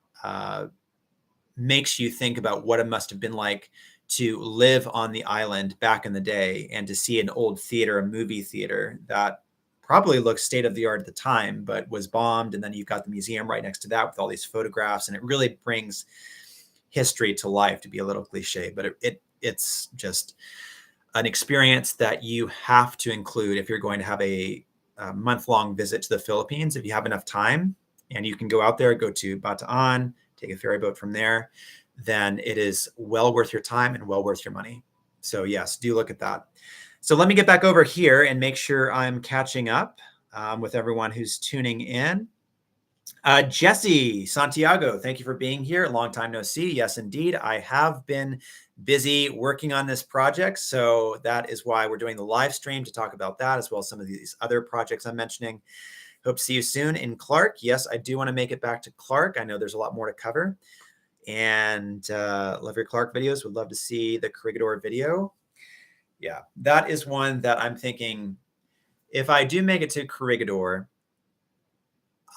Speaker 1: makes you think about what it must have been like to live on the island back in the day, and to see an old theater, a movie theater that probably looked state of the art at the time, but was bombed. And then you've got the museum right next to that with all these photographs. And it really brings history to life, to be a little cliche, but it's just an experience that you have to include if you're going to have a month-long visit to the Philippines. If you have enough time and you can go out there, go to Bataan, take a ferry boat from there, then it is well worth your time and well worth your money. So yes, do look at that. So let me get back over here and make sure I'm catching up with everyone who's tuning in. Jesse Santiago, thank you for being here. Long time no see. Yes, indeed. I have been busy working on this project. So that is why we're doing the live stream, to talk about that, as well as some of these other projects I'm mentioning. Hope to see you soon in Clark. Yes, I do want to make it back to Clark. I know there's a lot more to cover. And love your Clark videos. Would love to see the Corregidor video. Yeah, that is one that I'm thinking, if I do make it to Corregidor,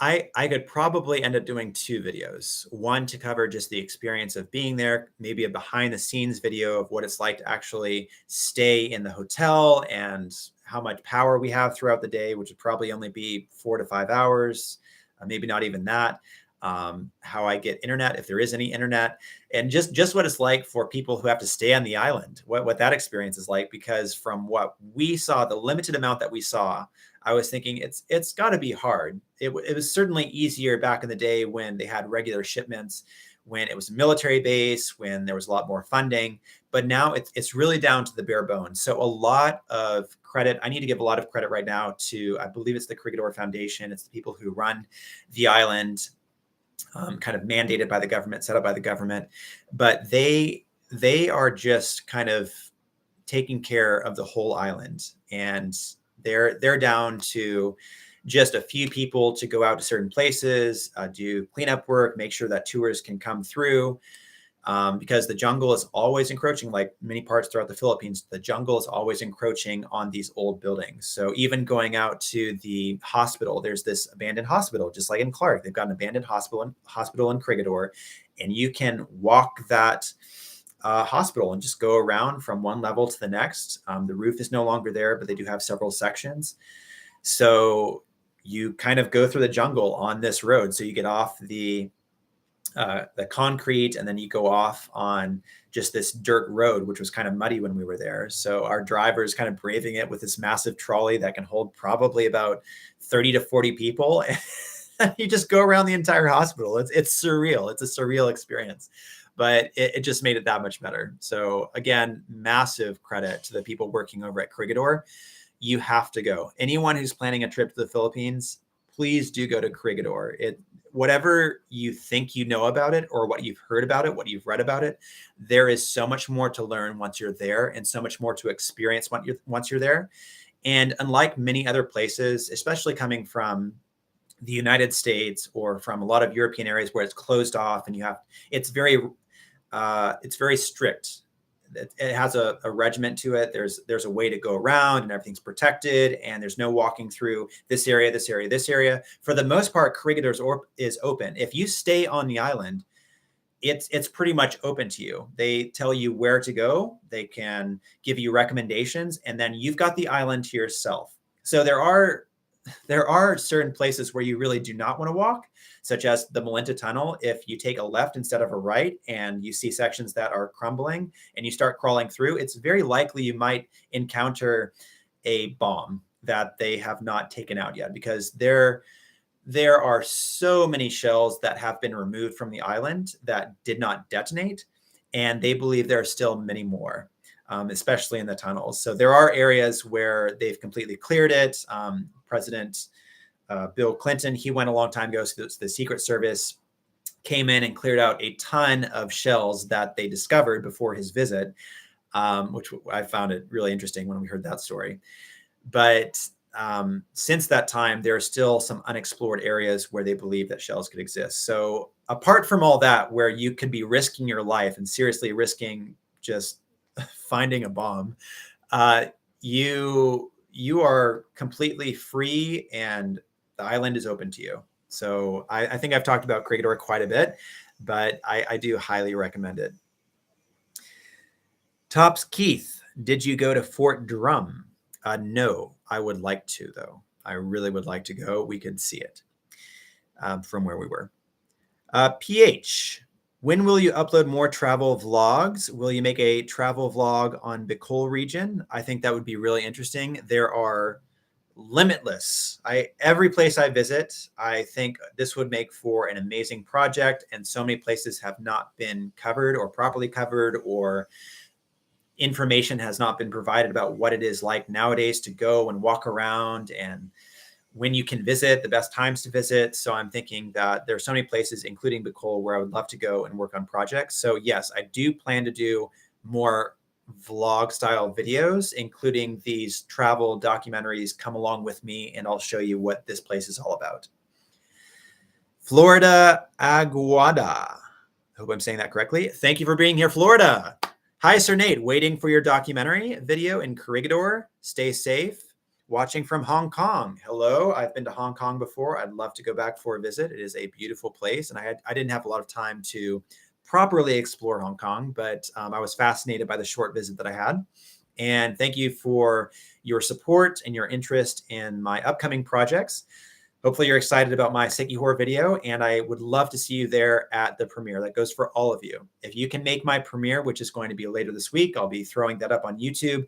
Speaker 1: I could probably end up doing 2 videos. One to cover just the experience of being there, maybe a behind the scenes video of what it's like to actually stay in the hotel and how much power we have throughout the day, which would probably only be 4 to 5 hours, maybe not even that. How I get internet, if there is any internet, and just what it's like for people who have to stay on the island, what that experience is like. Because from what we saw, the limited amount that we saw, I was thinking it's got to be hard. It was certainly easier back in the day when they had regular shipments, when it was a military base, when there was a lot more funding. But now it's really down to the bare bones. So a lot of credit, I need to give a lot of credit right now to, I believe it's the Corregidor Foundation. It's the people who run the island, kind of mandated by the government, set up by the government. But they are just kind of taking care of the whole island. And they're down to just a few people to go out to certain places, do cleanup work, make sure that tours can come through, because the jungle is always encroaching, like many parts throughout the Philippines. The jungle is always encroaching on these old buildings. So even going out to the hospital, there's this abandoned hospital, just like in Clark. They've got an abandoned hospital in Corregidor, and you can walk that hospital and just go around from one level to the next. The roof is no longer there, but they do have several sections. So you kind of go through the jungle on this road. So you get off the concrete, and then you go off on just this dirt road, which was kind of muddy when we were there. So our driver is kind of braving it with this massive trolley that can hold probably about 30 to 40 people. You just go around the entire hospital. It's surreal. It's a surreal experience. But it just made it that much better. So again, massive credit to the people working over at Corregidor. You have to go. Anyone who's planning a trip to the Philippines, please do go to Corregidor. whatever you think you know about it, or what you've heard about it, what you've read about it, there is so much more to learn once you're there, and so much more to experience once you're there. And unlike many other places, especially coming from the United States or from a lot of European areas where it's closed off and it's very strict. It has a regiment to it. There's a way to go around, and everything's protected, and there's no walking through this area, this area, this area. For the most part, Corregidor is open. If you stay on the island, it's pretty much open to you. They tell you where to go. They can give you recommendations, and then you've got the island to yourself. So there are certain places where you really do not want to walk, such as the Malinta Tunnel. If you take a left instead of a right and you see sections that are crumbling and you start crawling through, it's very likely you might encounter a bomb that they have not taken out yet, because there are so many shells that have been removed from the island that did not detonate, and they believe there are still many more. Especially in the tunnels. So there are areas where they've completely cleared it. President Bill Clinton, he went a long time ago, so the Secret Service came in and cleared out a ton of shells that they discovered before his visit, which I found it really interesting when we heard that story. But since that time, there are still some unexplored areas where they believe that shells could exist. So apart from all that, where you could be risking your life and seriously risking just finding a bomb, you are completely free, and the island is open to you. So I think I've talked about Corregidor quite a bit, but I do highly recommend it. Tops Keith, did you go to Fort Drum? No, I would like to, though. I really would like to go. We could see it from where we were. PH, when will you upload more travel vlogs? Will you make a travel vlog on Bicol region? I think that would be really interesting. There are limitless. Every place I visit, I think this would make for an amazing project, and so many places have not been covered or properly covered, or information has not been provided about what it is like nowadays to go and walk around, and when you can visit, the best times to visit. So I'm thinking that there are so many places, including Bicol, where I would love to go and work on projects. So yes, I do plan to do more vlog style videos, including these travel documentaries. Come along with me and I'll show you what this place is all about. Florida Aguada. Hope I'm saying that correctly. Thank you for being here, Florida. Hi, Sir Nate. Waiting for your documentary video in Corregidor. Stay safe. Watching from Hong Kong. Hello, I've been to Hong Kong before. I'd love to go back for a visit. It is a beautiful place, and I didn't have a lot of time to properly explore Hong Kong, but I was fascinated by the short visit that I had. And thank you for your support and your interest in my upcoming projects. Hopefully you're excited about my Sikihor video, and I would love to see you there at the premiere. That goes for all of you. If you can make my premiere, which is going to be later this week, I'll be throwing that up on YouTube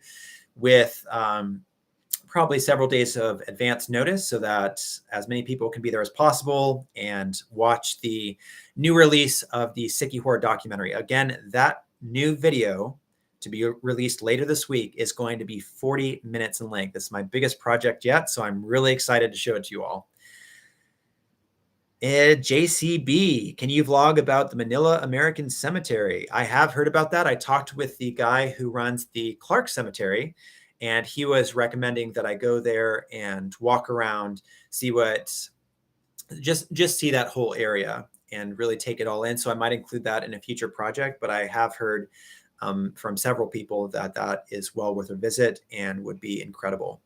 Speaker 1: with probably several days of advance notice, so that as many people can be there as possible and watch the new release of the Sikihor documentary. Again, that new video to be released later this week is going to be 40 minutes in length. This is my biggest project yet, so I'm really excited to show it to you all. JCB, can you vlog about the Manila American Cemetery? I have heard about that. I talked with the guy who runs the Clark Cemetery, and he was recommending that I go there and walk around, see just see that whole area and really take it all in. So I might include that in a future project, but I have heard from several people that that is well worth a visit and would be incredible.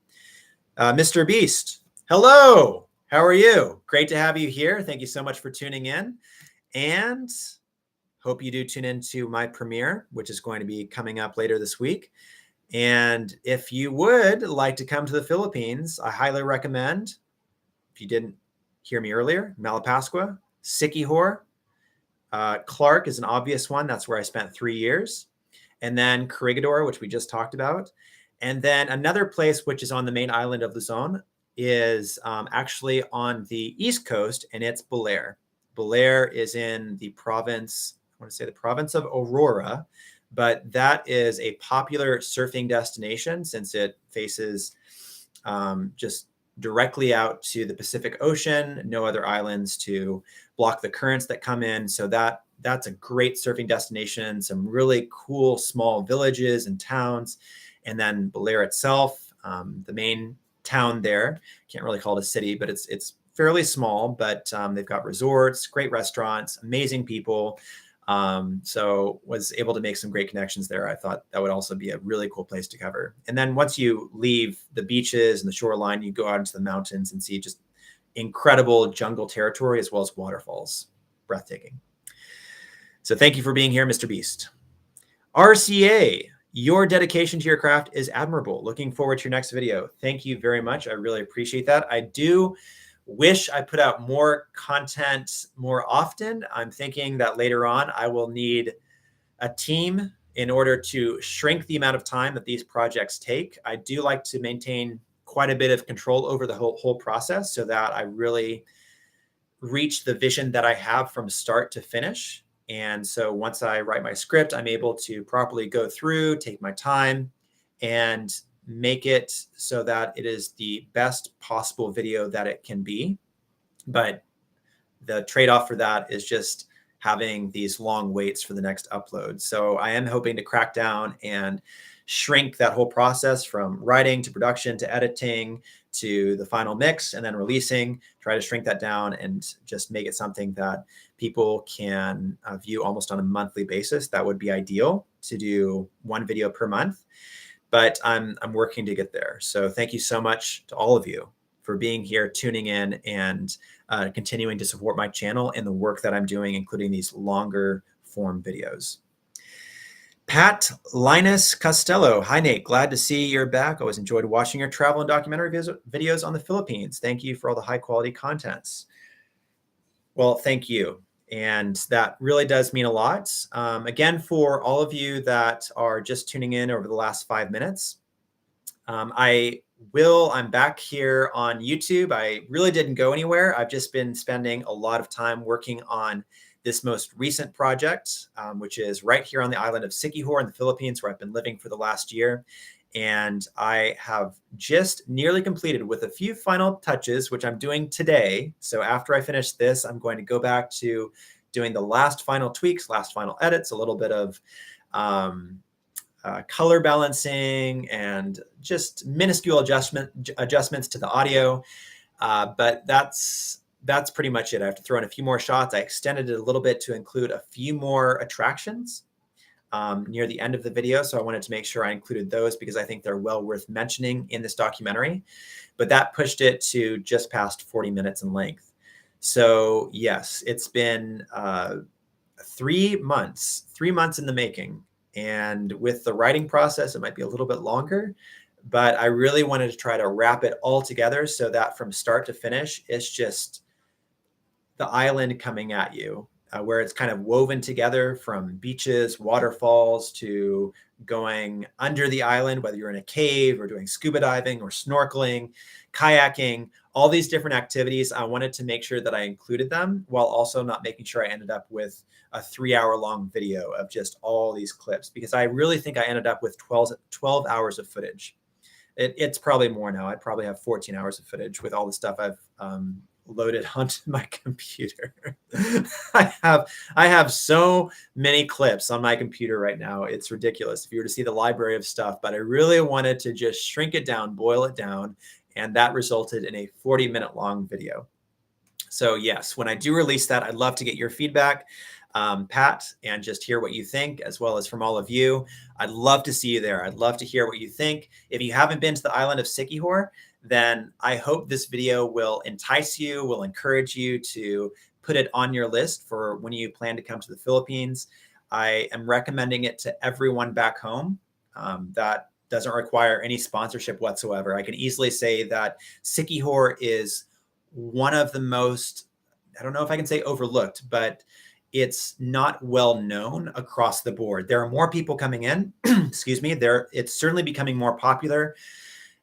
Speaker 1: Mr. Beast, hello. How are you? Great to have you here. Thank you so much for tuning in, and hope you do tune into my premiere, which is going to be coming up later this week. And if you would like to come to the Philippines, I highly recommend, if you didn't hear me earlier, Malapascua, Sikihor, Clark is an obvious one. That's where I spent 3 years. And then Corregidor, which we just talked about. And then another place, which is on the main island of Luzon, is actually on the East Coast, and it's Bulair. Bulair is in the province, I want to say the province of Aurora, but that is a popular surfing destination since it faces just directly out to the Pacific Ocean, no other islands to block the currents that come in. So that's a great surfing destination, some really cool small villages and towns. And then Belair itself, the main town there, can't really call it a city, but it's fairly small, but they've got resorts, great restaurants, amazing people. So was able to make some great connections there. I thought that would also be a really cool place to cover. And then once you leave the beaches and the shoreline, you go out into the mountains and see just incredible jungle territory as well as waterfalls. Breathtaking. So thank you for being here, Mr. Beast. RCA, your dedication to your craft is admirable. Looking forward to your next video. Thank you very much. I really appreciate that. I do wish I put out more content more often. I'm thinking that later on I will need a team in order to shrink the amount of time that these projects take. I do like to maintain quite a bit of control over the whole process so that I really reach the vision that I have from start to finish. And so once I write my script, I'm able to properly go through, take my time, and make it so that it is the best possible video that it can be. But the trade-off for that is just having these long waits for the next upload. So I am hoping to crack down and shrink that whole process from writing to production to editing to the final mix and then releasing, try to shrink that down and just make it something that people can view almost on a monthly basis. That would be ideal, to do one video per month, but I'm working to get there. So thank you so much to all of you for being here, tuning in, and continuing to support my channel and the work that I'm doing, including these longer form videos. Pat Linus Costello. Hi, Nate. Glad to see you're back. Always enjoyed watching your travel and documentary videos on the Philippines. Thank you for all the high quality contents. Well, thank you. And that really does mean a lot. Again, for all of you that are just tuning in over the last 5 minutes, I'm back here on YouTube. I really didn't go anywhere. I've just been spending a lot of time working on this most recent project, which is right here on the island of Siquijor in the Philippines, where I've been living for the last year. And I have just nearly completed with a few final touches, which I'm doing today. So after I finish this, I'm going to go back to doing the last final tweaks, last final edits, a little bit of color balancing and just minuscule adjustments to the audio. But that's pretty much it. I have to throw in a few more shots. I extended it a little bit to include a few more attractions near the end of the video. So I wanted to make sure I included those because I think they're well worth mentioning in this documentary. But that pushed it to just past 40 minutes in length. So yes, it's been 3 months in the making. And with the writing process, it might be a little bit longer, but I really wanted to try to wrap it all together so that from start to finish, it's just the island coming at you, where it's kind of woven together from beaches, waterfalls, to going under the island, whether you're in a cave or doing scuba diving or snorkeling, kayaking, all these different activities. I wanted to make sure that I included them while also not making sure I ended up with a 3-hour-long video of just all these clips, because I really think I ended up with 12 hours of footage. It's probably more now. I probably have 14 hours of footage with all the stuff I've loaded onto my computer. I have so many clips on my computer right now. It's ridiculous if you were to see the library of stuff, but I really wanted to just shrink it down, boil it down, and that resulted in a 40-minute long video. So yes, when I do release that, I'd love to get your feedback, Pat, and just hear what you think, as well as from all of you. I'd love to see you there. I'd love to hear what you think. If you haven't been to the island of Siquijor, then I hope this video will entice you, will encourage you to put it on your list for when you plan to come to the Philippines. I am recommending it to everyone back home. That doesn't require any sponsorship whatsoever. I can easily say that Siquijor is one of the most, I don't know if I can say overlooked, but it's not well known across the board. There are more people coming in, excuse me, it's certainly becoming more popular.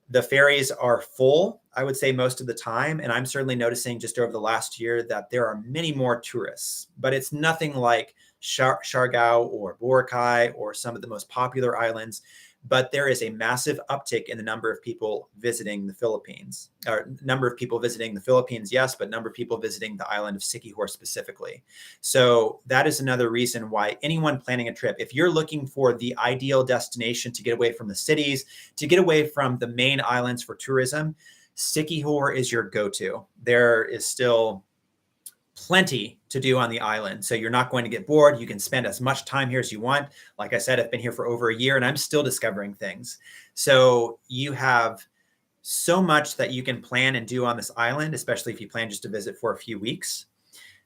Speaker 1: The ferries are full, I would say, most of the time. And I'm certainly noticing just over the last year that there are many more tourists, but it's nothing like Siargao or Boracay or some of the most popular islands. But there is a massive uptick in the number of people visiting the Philippines, or number of people visiting the Philippines, yes, but number of people visiting the island of Siquijor specifically. So that is another reason why anyone planning a trip, if you're looking for the ideal destination to get away from the cities, to get away from the main islands for tourism, Siquijor is your go-to. There is still plenty to do on the island. So you're not going to get bored. You can spend as much time here as you want. Like I said, I've been here for over a year and I'm still discovering things. So you have so much that you can plan and do on this island, especially if you plan just to visit for a few weeks.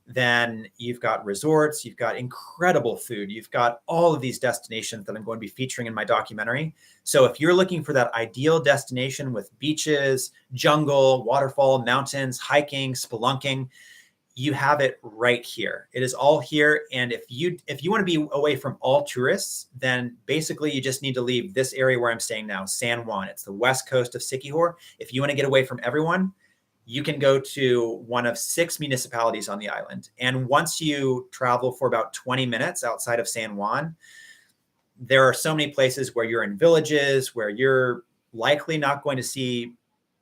Speaker 1: Then you've got resorts, you've got incredible food, you've got all of these destinations that I'm going to be featuring in my documentary. So if you're looking for that ideal destination with beaches, jungle, waterfall, mountains, hiking, spelunking, you have it right here. It is all here. And if you want to be away from all tourists, then basically you just need to leave this area where I'm staying now, San Juan. It's the west coast of Siquijor. If you want to get away from everyone, you can go to one of 6 municipalities on the island. And once you travel for about 20 minutes outside of San Juan, there are so many places where you're in villages, where you're likely not going to see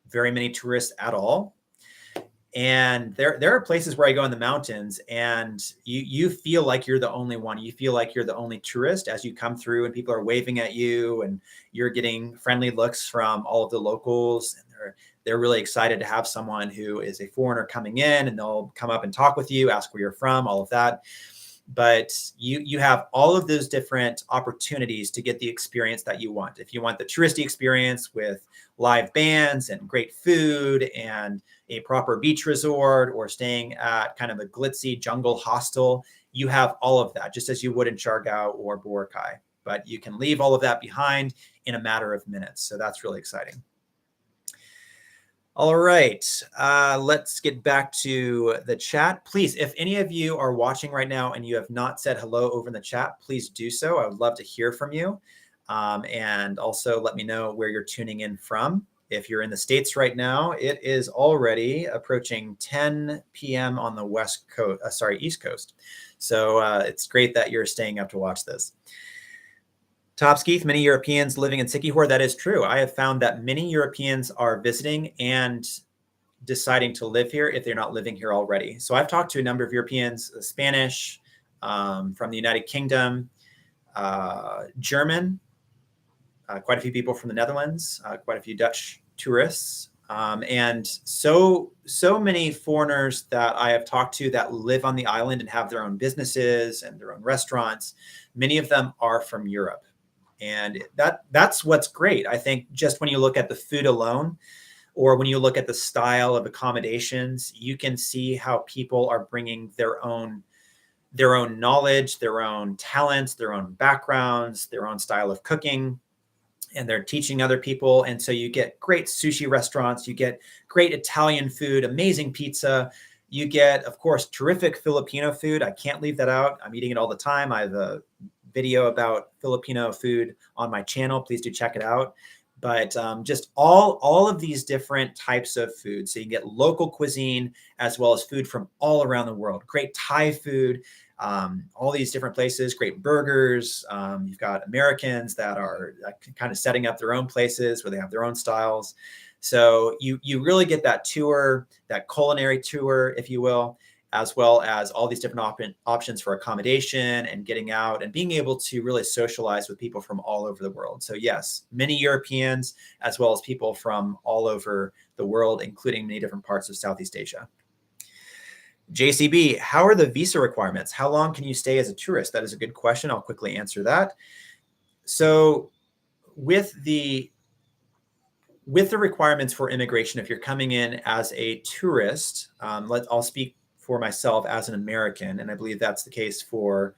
Speaker 1: very many tourists at all. And there are places where I go in the mountains and you feel like you're the only one. You feel like you're the only tourist as you come through and people are waving at you and you're getting friendly looks from all of the locals. And they're really excited to have someone who is a foreigner coming in, and they'll come up and talk with you, ask where you're from, all of that. But you have all of those different opportunities to get the experience that you want. If you want the touristy experience with live bands and great food and a proper beach resort, or staying at kind of a glitzy jungle hostel, you have all of that, just as you would in Siargao or Boracay. But you can leave all of that behind in a matter of minutes. So that's really exciting. All right, let's get back to the chat. Please, if any of you are watching right now and you have not said hello over in the chat, please do so. I would love to hear from you. And also let me know where you're tuning in from. If you're in the States right now, it is already approaching 10 p.m. on the East Coast. So it's great that you're staying up to watch this. Topskeith, many Europeans living in Siquijor. That is true. I have found that many Europeans are visiting and deciding to live here if they're not living here already. So I've talked to a number of Europeans, Spanish, from the United Kingdom, German, quite a few people from the Netherlands, quite a few Dutch tourists, and so many foreigners that I have talked to that live on the island and have their own businesses and their own restaurants. Many of them are from Europe. And that's what's great. I think just when you look at the food alone, or when you look at the style of accommodations, you can see how people are bringing their own knowledge, their own talents, their own backgrounds, their own style of cooking, and they're teaching other people. And so you get great sushi restaurants, you get great Italian food, amazing pizza. You get, of course, terrific Filipino food. I can't leave that out. I'm eating it all the time. I have a video about Filipino food on my channel. Please do check it out. But just all of these different types of food. So you get local cuisine as well as food from all around the world. Great Thai food, all these different places, great burgers. You've got Americans that are kind of setting up their own places where they have their own styles. So you really get that tour, that culinary tour, if you will, as well as all these different options for accommodation and getting out and being able to really socialize with people from all over the world. So yes, many Europeans, as well as people from all over the world, including many different parts of Southeast Asia. JCB, how are the visa requirements? How long can you stay as a tourist? That is a good question. I'll quickly answer that. So with the requirements for immigration, if you're coming in as a tourist, I'll speak for myself as an American, and I believe that's the case for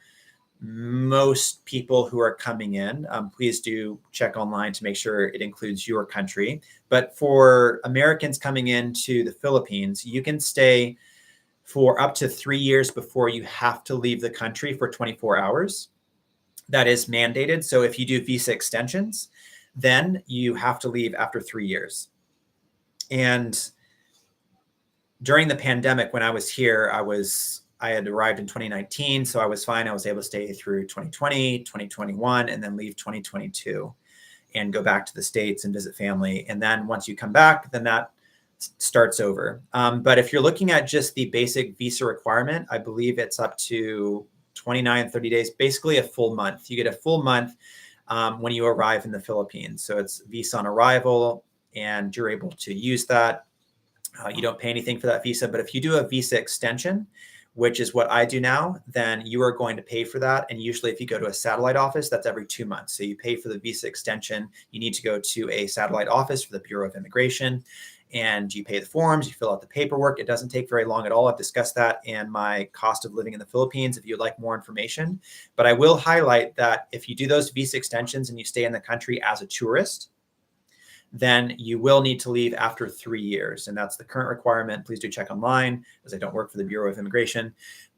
Speaker 1: most people who are coming in. Please do check online to make sure it includes your country. But for Americans coming into the Philippines, you can stay for up to 3 years before you have to leave the country for 24 hours. That is mandated. So if you do visa extensions, then you have to leave after 3 years. And during the pandemic, when I was here, I was I had arrived in 2019, so I was fine. I was able to stay through 2020, 2021, and then leave 2022 and go back to the States and visit family. And then once you come back, then that starts over. But if you're looking at just the basic visa requirement, I believe it's up to 29, 30 days, basically a full month. You get a full month when you arrive in the Philippines. So it's visa on arrival, and you're able to use that. You don't pay anything for that visa, but if you do a visa extension, which is what I do now, then you are going to pay for that. And usually if you go to a satellite office, that's every 2 months. So you pay for the visa extension. You need to go to a satellite office for the Bureau of Immigration, and you pay the forms, you fill out the paperwork. It doesn't take very long at all. I've discussed that in my cost of living in the Philippines if you'd like more information. But I will highlight that if you do those visa extensions and you stay in the country as a tourist, then you will need to leave after 3 years. And that's the current requirement. Please do check online, as I don't work for the Bureau of Immigration.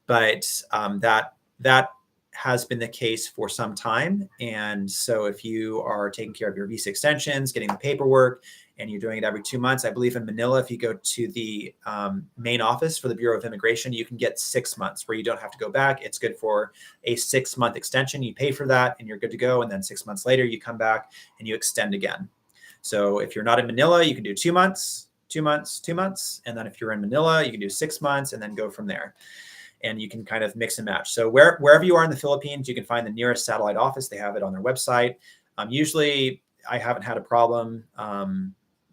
Speaker 1: But that has been the case for some time. And so if you are taking care of your visa extensions, getting the paperwork, and you're doing it every 2 months, I believe in Manila, if you go to the main office for the Bureau of Immigration, you can get 6 months where you don't have to go back. It's good for a 6-month extension. You pay for that and you're good to go. And then 6 months later, you come back and you extend again. So if you're not in Manila, you can do 2 months, 2 months, 2 months. And then if you're in Manila, you can do 6 months and then go from there. And you can kind of mix and match. So wherever you are in the Philippines, you can find the nearest satellite office. They have it on their website. Usually, I haven't had a problem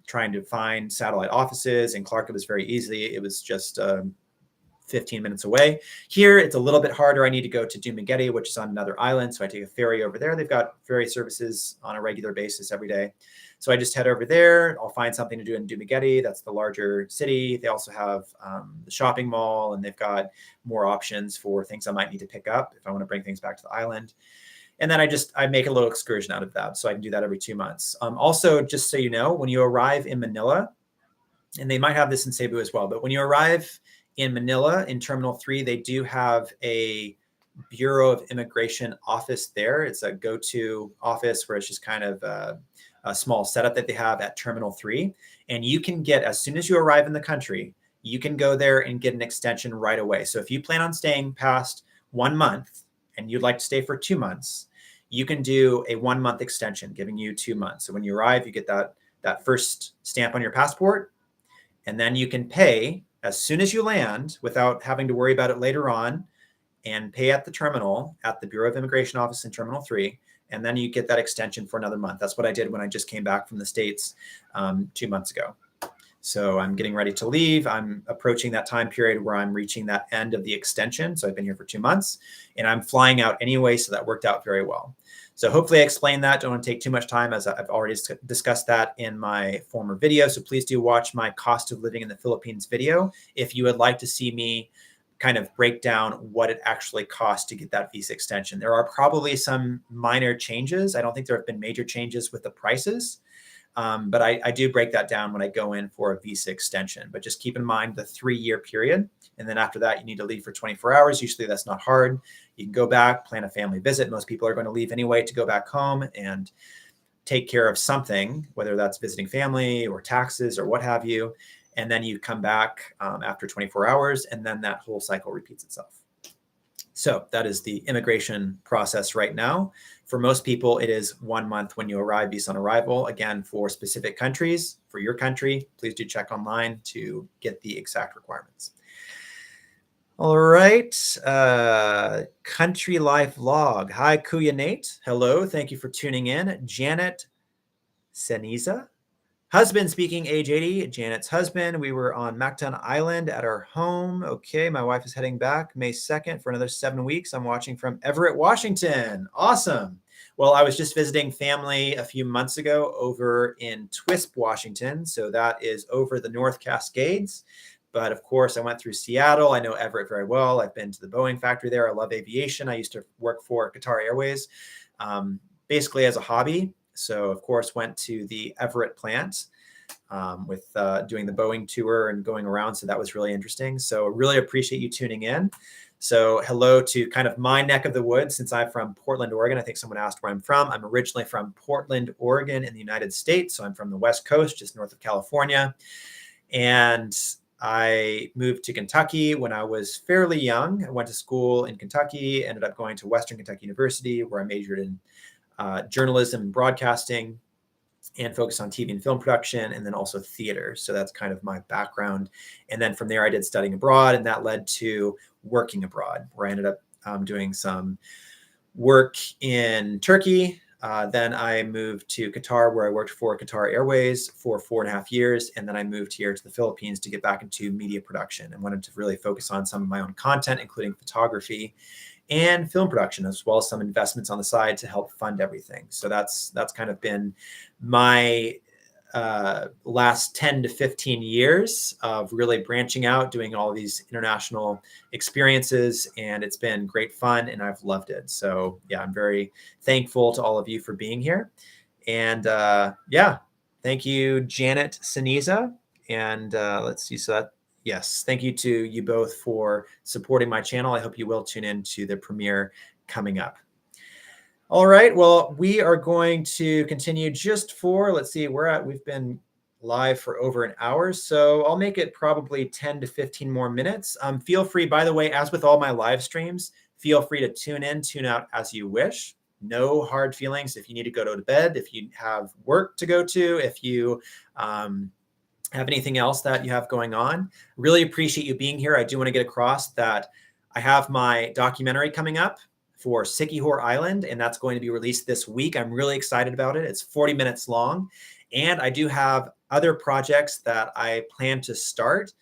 Speaker 1: trying to find satellite offices. In Clark, it was very easy. It was just 15 minutes away. Here, it's a little bit harder. I need to go to Dumaguete, which is on another island. So I take a ferry over there. They've got ferry services on a regular basis every day. So I just head over there. I'll find something to do in Dumaguete. That's the larger city. They also have the shopping mall, and they've got more options for things I might need to pick up if I want to bring things back to the island. And then I make a little excursion out of that. So I can do that every 2 months. Also, just so you know, when you arrive in Manila, and they might have this in Cebu as well, but when you arrive in Manila in Terminal 3, they do have a Bureau of Immigration office there. It's a go-to office where it's just kind of a small setup that they have at Terminal 3. And you can get, as soon as you arrive in the country, you can go there and get an extension right away. So if you plan on staying past 1 month and you'd like to stay for 2 months, you can do a 1 month extension, giving you 2 months. So when you arrive, you get that first stamp on your passport, and then you can pay as soon as you land without having to worry about it later on, and pay at the terminal at the Bureau of Immigration office in Terminal 3. And then you get that extension for another month. That's what I did when I just came back from the States 2 months ago. So I'm getting ready to leave. I'm approaching that time period where I'm reaching that end of the extension. So I've been here for 2 months and I'm flying out anyway. So that worked out very well. So hopefully I explained that. Don't want to take too much time, as I've already discussed that in my former video. So please do watch my cost of living in the Philippines video if you would like to see me kind of break down what it actually costs to get that visa extension. There are probably some minor changes. I don't think there have been major changes with the prices, but I do break that down when I go in for a visa extension. But just keep in mind the 3-year period. And then after that, you need to leave for 24 hours. Usually that's not hard. You can go back, plan a family visit. Most people are going to leave anyway to go back home and take care of something, whether that's visiting family or taxes or what have you. And then you come back after 24 hours, and then that whole cycle repeats itself. So that is the immigration process right now. For most people, it is 1 month when you arrive, visa on arrival. Again, for specific countries, for your country, please do check online to get the exact requirements. All right. Country Life Vlog. Hi, Kuya Nate. Hello. Thank you for tuning in. Janet Seniza. Husband speaking, age 80. Janet's husband. We were on Mactan Island at our home. Okay, my wife is heading back May 2nd for another 7 weeks. I'm watching from Everett, Washington. Awesome. Well, I was just visiting family a few months ago over in Twisp, Washington. So that is over the North Cascades. But of course, I went through Seattle. I know Everett very well. I've been to the Boeing factory there. I love aviation. I used to work for Qatar Airways, basically as a hobby. So, of course, went to the Everett plant with doing the Boeing tour and going around. So that was really interesting. So really appreciate you tuning in. So hello to kind of my neck of the woods, since I'm from Portland, Oregon. I think someone asked where I'm from. I'm originally from Portland, Oregon in the United States. So I'm from the West Coast, just north of California. And I moved to Kentucky when I was fairly young. I went to school in Kentucky, ended up going to Western Kentucky University, where I majored in journalism and broadcasting and focused on TV and film production, and then also theater. So that's kind of my background. And then from there, I did studying abroad, and that led to working abroad, where I ended up doing some work in Turkey. Then I moved to Qatar, where I worked for Qatar Airways for 4.5 years. And then I moved here to the Philippines to get back into media production and wanted to really focus on some of my own content, including photography and film production, as well as some investments on the side to help fund everything. So that's kind of been my last 10 to 15 years of really branching out, doing all these international experiences, and it's been great fun and I've loved it. So yeah, I'm very thankful to all of you for being here. And yeah, thank you, Janet Siniza. And let's see, so that, yes, thank you to you both for supporting my channel. I hope you will tune in to the premiere coming up. All right, well, we are going to continue just for, let's see, we've been live for over an hour, so I'll make it probably 10 to 15 more minutes. Feel free, by the way, as with all my live streams, feel free to tune in, tune out as you wish. No hard feelings if you need to go to bed, if you have work to go to, if you have anything else that you have going on. Really appreciate you being here. I do want to get across that I have my documentary coming up for Sikihor Island, and that's going to be released this week. I'm really excited about it. It's 40 minutes long, and I do have other projects that I plan to start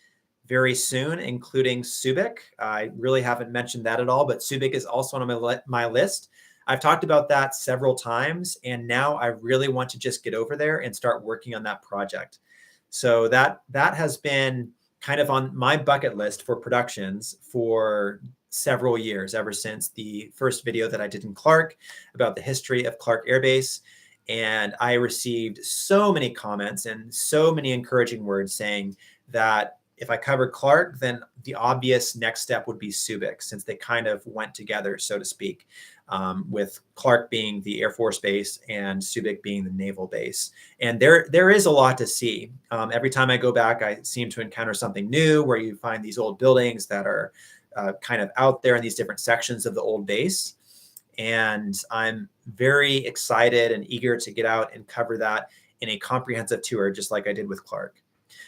Speaker 1: very soon, including Subic. I really haven't mentioned that at all, but Subic is also on my list. I've talked about that several times, and now I really want to just get over there and start working on that project. So that has been kind of on my bucket list for productions for several years, ever since the first video that I did in Clark about the history of Clark Air Base. And I received so many comments and so many encouraging words saying that if I covered Clark, then the obvious next step would be Subic, since they kind of went together, so to speak, with Clark being the Air Force base and Subic being the naval base. And there is a lot to see. Every time I go back, I seem to encounter something new, where you find these old buildings that are kind of out there in these different sections of the old base. And I'm very excited and eager to get out and cover that in a comprehensive tour, just like I did with Clark.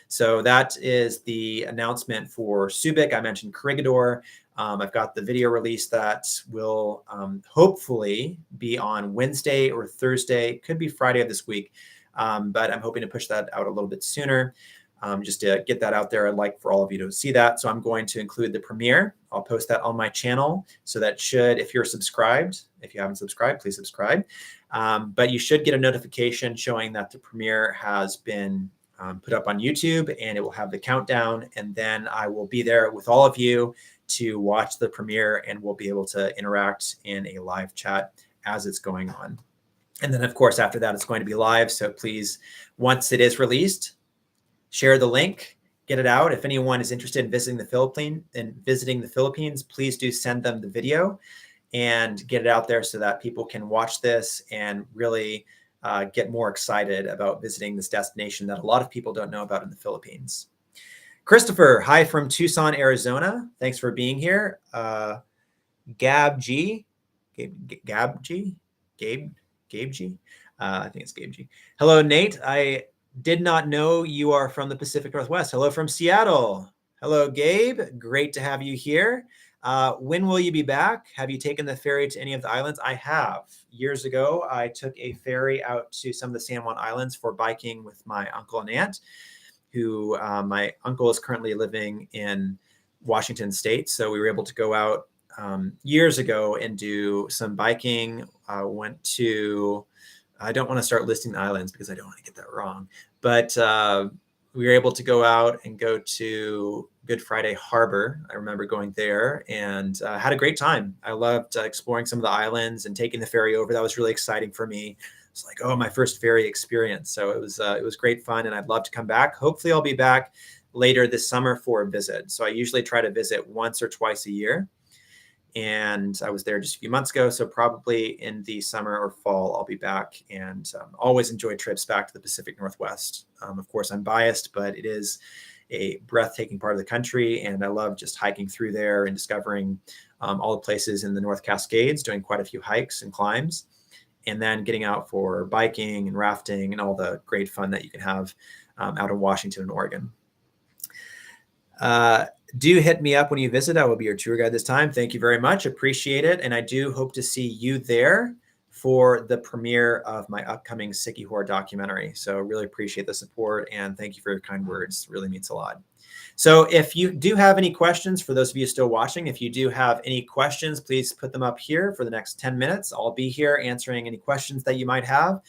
Speaker 1: So that is the announcement for Subic. I mentioned Corregidor. I've got the video release that will hopefully be on Wednesday or Thursday. Could be Friday of this week, but I'm hoping to push that out a little bit sooner. Just to get that out there, I'd like for all of you to see that. So I'm going to include the premiere. I'll post that on my channel. So that should, if you're subscribed, if you haven't subscribed, please subscribe. But you should get a notification showing that the premiere has been put up on YouTube, and it will have the countdown. And then I will be there with all of you to watch the premiere, and we'll be able to interact in a live chat as it's going on. And then, of course, after that, it's going to be live. So please, once it is released, share the link, get it out. If anyone is interested in visiting the Philippines, please do send them the video and get it out there so that people can watch this and really get more excited about visiting this destination that a lot of people don't know about in the Philippines. Christopher, hi from Tucson, Arizona. Thanks for being here. Gabe G. I think it's Gabe G. Hello, Nate. I did not know you are from the Pacific Northwest. Hello from Seattle. Hello, Gabe. Great to have you here. When will you be back? Have you taken the ferry to any of the islands? I have. Years ago, I took a ferry out to some of the San Juan Islands for biking with my uncle and aunt, who my uncle is currently living in Washington State. So we were able to go out years ago and do some biking. Went to, I don't want to start listing the islands because I don't want to get that wrong, but we were able to go out and go to Good Friday Harbor. I remember going there and had a great time. I loved exploring some of the islands and taking the ferry over. That was really exciting for me. It's like, oh, my first ferry experience. So it was great fun, and I'd love to come back. Hopefully I'll be back later this summer for a visit. So I usually try to visit once or twice a year. And I was there just a few months ago. So probably in the summer or fall, I'll be back, and always enjoy trips back to the Pacific Northwest. Of course, I'm biased, but it is a breathtaking part of the country. And I love just hiking through there and discovering all the places in the North Cascades, doing quite a few hikes and climbs, and then getting out for biking and rafting and all the great fun that you can have out in Washington and Oregon. Do hit me up when you visit. I will be your tour guide this time. Thank you very much. Appreciate it. And I do hope to see you there for the premiere of my upcoming Siquijor documentary. So really appreciate the support and thank you for your kind words. It really means a lot. So if you do have any questions, for those of you still watching, if you do have any questions, please put them up here for the next 10 minutes. I'll be here answering any questions that you might have.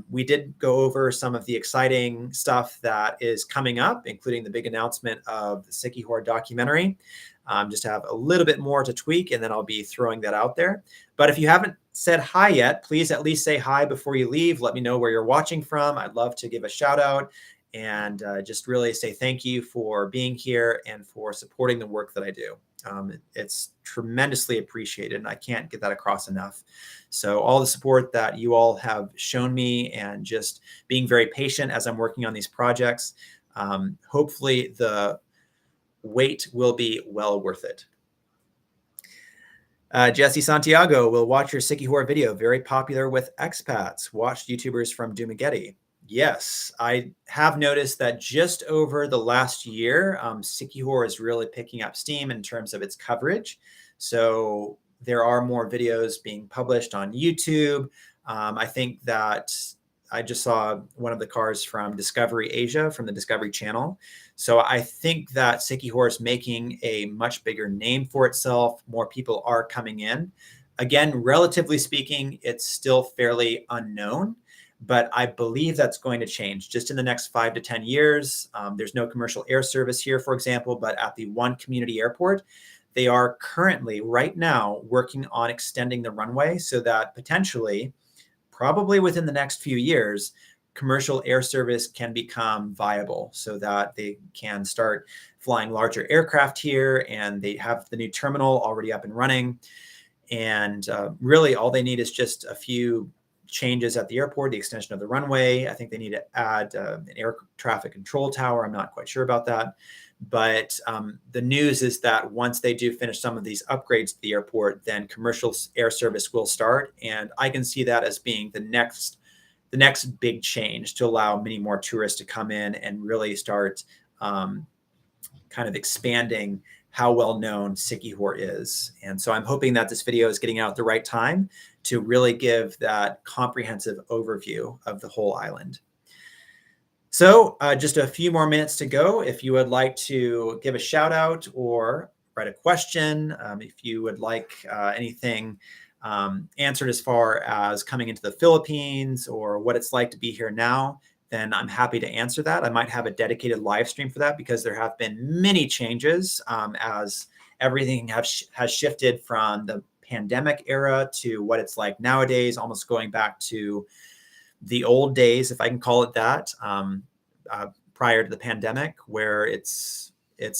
Speaker 1: We did go over some of the exciting stuff that is coming up, including the big announcement of the Siquijor documentary. Just have a little bit more to tweak, and then I'll be throwing that out there. But if you haven't said hi yet, please at least say hi before you leave. Let me know where you're watching from. I'd love to give a shout out and just really say thank you for being here and for supporting the work that I do. It's tremendously appreciated, and I can't get that across enough. So all the support that you all have shown me and just being very patient as I'm working on these projects, hopefully the wait will be well worth it. Jesse Santiago will watch your Siquijor video. Very popular with expats. Watched YouTubers from Dumaguete. Yes, I have noticed that just over the last year, Siquijor is really picking up steam in terms of its coverage. So there are more videos being published on YouTube. I think that I just saw one of the cars from Discovery Asia, from the Discovery Channel. So I think that Siquijor is making a much bigger name for itself. More people are coming in. Again, relatively speaking, it's still fairly unknown, but I believe that's going to change just in the next 5 to 10 years. There's no commercial air service here, for example, but at the one community airport, they are currently right now working on extending the runway so that potentially, probably within the next few years, commercial air service can become viable so that they can start flying larger aircraft here, and they have the new terminal already up and running. And really all they need is just a few changes at the airport, the extension of the runway. I think they need to add an air traffic control tower. I'm not quite sure about that. But the news is that once they do finish some of these upgrades to the airport, then commercial air service will start. And I can see that as being the next big change to allow many more tourists to come in and really start kind of expanding how well known Siquijor is. And so I'm hoping that this video is getting out at the right time to really give that comprehensive overview of the whole island. So just a few more minutes to go. If you would like to give a shout out or write a question, if you would like anything answered as far as coming into the Philippines or what it's like to be here now, then I'm happy to answer that. I might have a dedicated live stream for that because there have been many changes as everything has shifted from the pandemic era to what it's like nowadays, almost going back to the old days, if I can call it that, prior to the pandemic, where it's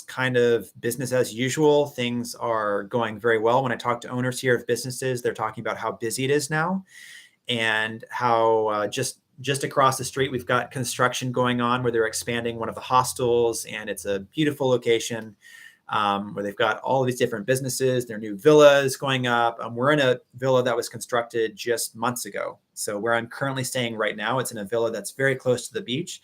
Speaker 1: kind of business as usual. Things are going very well. When I talk to owners here of businesses, they're talking about how busy it is now and how just across the street, we've got construction going on where they're expanding one of the hostels, and it's a beautiful location where they've got all of these different businesses, their new villas going up. We're in a villa that was constructed just months ago. So where I'm currently staying right now, it's in a villa that's very close to the beach.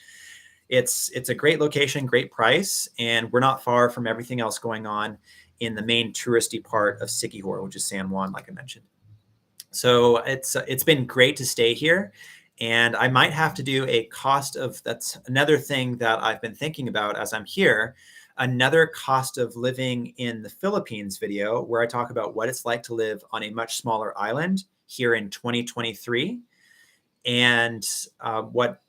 Speaker 1: It's a great location, great price, and we're not far from everything else going on in the main touristy part of Siquijor, which is San Juan, like I mentioned. So it's been great to stay here. And I might have to do a cost of, that's another thing that I've been thinking about as I'm here, another cost of living in the Philippines video where I talk about what it's like to live on a much smaller island here in 2023 and what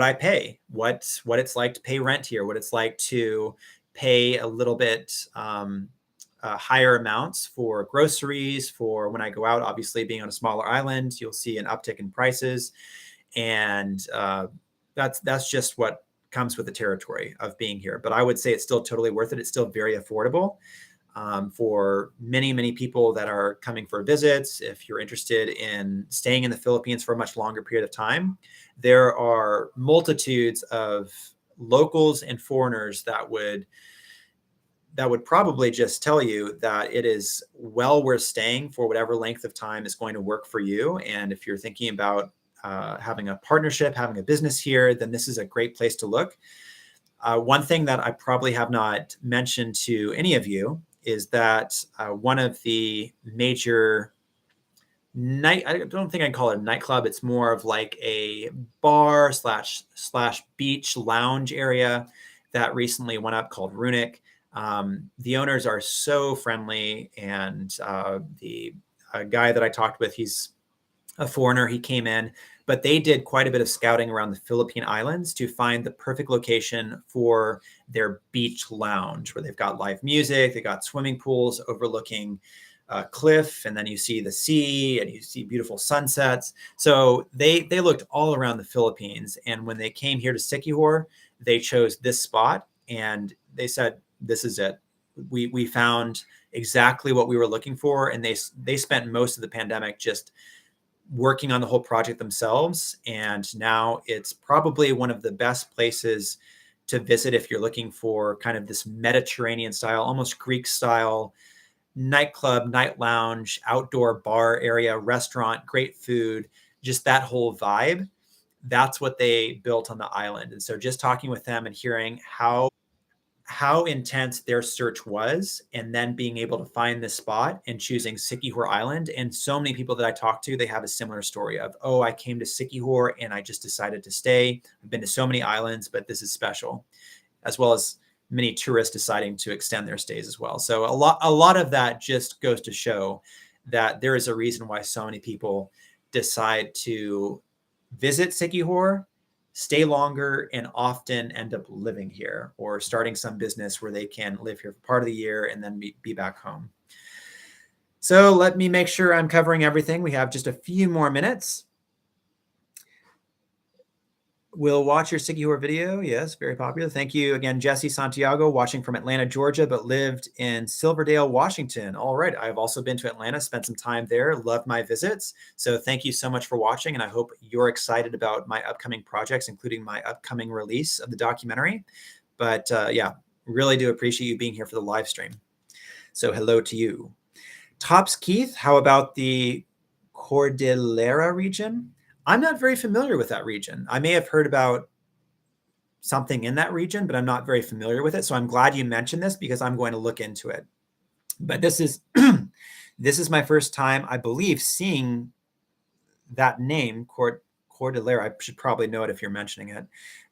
Speaker 1: I pay, what it's like to pay rent here, what it's like to pay a little bit higher amounts for groceries, for when I go out. Obviously, being on a smaller island, you'll see an uptick in prices. And that's just what comes with the territory of being here. But I would say it's still totally worth it. It's still very affordable for many, many people that are coming for visits. If you're interested in staying in the Philippines for a much longer period of time, there are multitudes of locals and foreigners that would probably just tell you that it is well worth staying for whatever length of time is going to work for you. And if you're thinking about having a partnership, having a business here, then this is a great place to look. One thing that I probably have not mentioned to any of you is that one of the major I don't think I'd call it a nightclub. It's more of like a bar slash beach lounge area that recently went up called Runic. The owners are so friendly, and the guy that I talked with, he's a foreigner. He came in, but they did quite a bit of scouting around the Philippine Islands to find the perfect location for their beach lounge, where they've got live music, they got swimming pools overlooking cliff, and then you see the sea and you see beautiful sunsets. So they looked all around the Philippines, and when they came here to Siquijor, they chose this spot, and they said, "This is it. We found exactly what we were looking for." And they spent most of the pandemic just working on the whole project themselves, and now it's probably one of the best places to visit if you're looking for kind of this Mediterranean style, almost Greek style nightclub, night lounge, outdoor bar area, restaurant, great food, just that whole vibe. That's what they built on the island. And so just talking with them and hearing how intense their search was, and then being able to find this spot and choosing Siquijor Island. And so many people that I talked to, they have a similar story of, oh, I came to Siquijor and I just decided to stay. I've been to so many islands, but this is special, as well as many tourists deciding to extend their stays as well. So a lot of that just goes to show that there is a reason why so many people decide to visit Siquijor, stay longer, and often end up living here or starting some business where they can live here for part of the year and then be back home. So let me make sure I'm covering everything. We have just a few more minutes. Will watch your Siquijor video. Yes, very popular. Thank you again, Jesse Santiago, watching from Atlanta, Georgia, but lived in Silverdale, Washington. All right. I've also been to Atlanta, spent some time there, loved my visits. So thank you so much for watching, and I hope you're excited about my upcoming projects, including my upcoming release of the documentary. But yeah, really do appreciate you being here for the live stream. So hello to you. Tops Keith, how about the Cordillera region? I'm not very familiar with that region. I may have heard about something in that region, but I'm not very familiar with it. So I'm glad you mentioned this, because I'm going to look into it. But this is this is my first time, I believe, seeing that name, Cordillera. I should probably know it if you're mentioning it,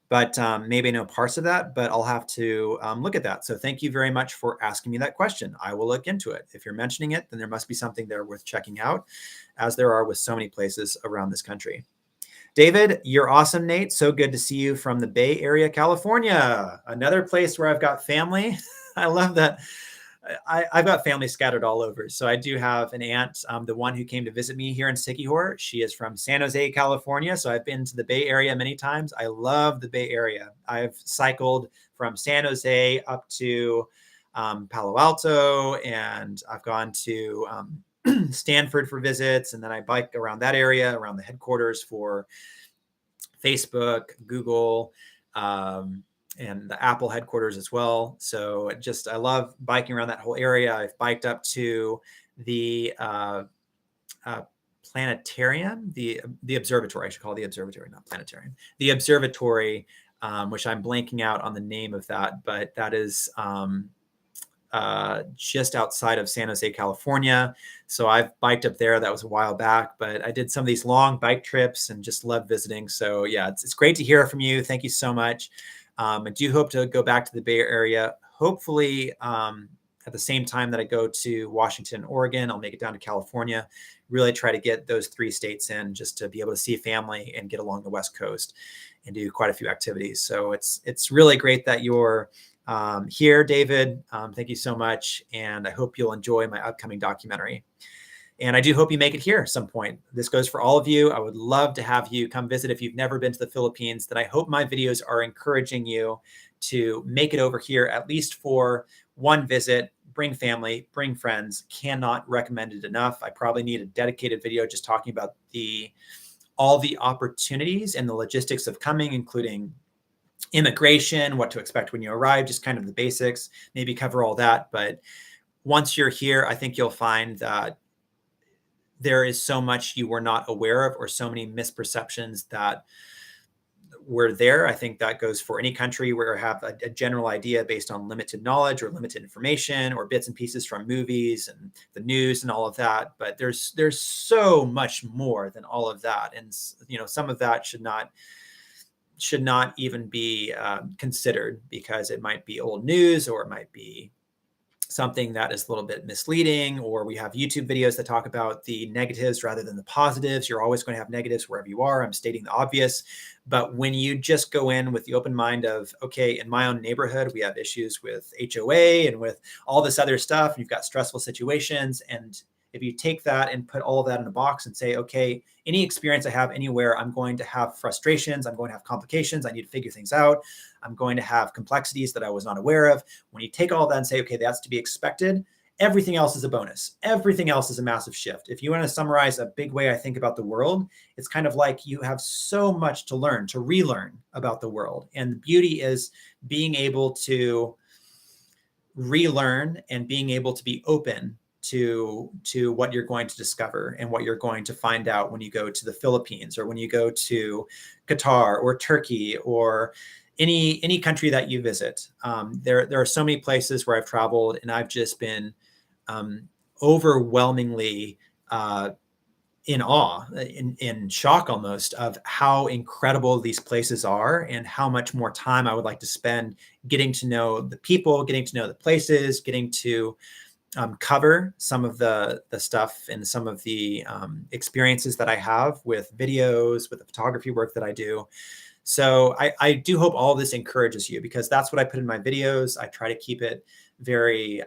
Speaker 1: but maybe I know parts of that, but I'll have to look at that. So thank you very much for asking me that question. I will look into it. If you're mentioning it, then there must be something there worth checking out, as there are with so many places around this country. David, you're awesome, Nate. So good to see you from the Bay Area, California, another place where I've got family. I love that. I've got family scattered all over. So I do have an aunt, the one who came to visit me here in Siquijor. She is from San Jose, California. So I've been to the Bay Area many times. I love the Bay Area. I've cycled from San Jose up to Palo Alto, and I've gone to Stanford for visits. And then I bike around that area, around the headquarters for Facebook, Google, and the Apple headquarters as well. So I love biking around that whole area. I've biked up to the planetarium, the observatory. I should call it the observatory, not planetarium. The observatory, which I'm blanking out on the name of that, but that is just outside of San Jose, California. So I've biked up there. That was a while back, but I did some of these long bike trips and just love visiting. So yeah, it's great to hear from you. Thank you so much. I do hope to go back to the Bay Area, hopefully at the same time that I go to Washington, Oregon. I'll make it down to California, really try to get those 3 states in, just to be able to see family and get along the West Coast and do quite a few activities. So it's really great that you're here, David. Thank you so much. And I hope you'll enjoy my upcoming documentary. And I do hope you make it here at some point. This goes for all of you. I would love to have you come visit if you've never been to the Philippines. Then I hope my videos are encouraging you to make it over here, at least for one visit. Bring family, bring friends. Cannot recommend it enough. I probably need a dedicated video just talking about all the opportunities and the logistics of coming, including immigration, what to expect when you arrive, just kind of the basics, maybe cover all that. But once you're here, I think you'll find that there is so much you were not aware of, or so many misperceptions that were there. I think that goes for any country where you have a general idea based on limited knowledge or limited information or bits and pieces from movies and the news and all of that. But there's so much more than all of that, and some of that should not even be considered, because it might be old news, or it might be something that is a little bit misleading, or we have YouTube videos that talk about the negatives rather than the positives. You're always going to have negatives wherever you are. I'm stating the obvious. But when you just go in with the open mind of, okay, in my own neighborhood, we have issues with HOA and with all this other stuff, you've got stressful situations. And if you take that and put all of that in a box and say, okay, any experience I have anywhere, I'm going to have frustrations, I'm going to have complications, I need to figure things out, I'm going to have complexities that I was not aware of. When you take all that and say, okay, that's to be expected, everything else is a bonus. Everything else is a massive shift. If you want to summarize a big way I think about the world, it's kind of like you have so much to learn, to relearn about the world. And the beauty is being able to relearn and being able to be open to what you're going to discover and what you're going to find out when you go to the Philippines, or when you go to Qatar or Turkey, or any country that you visit. There are so many places where I've traveled, and I've just been overwhelmingly in awe, in shock almost, of how incredible these places are, and how much more time I would like to spend getting to know the people, getting to know the places, getting to cover some of the stuff and some of the experiences that I have with videos, with the photography work that I do. So I do hope all this encourages you, because that's what I put in my videos. I try to keep it very,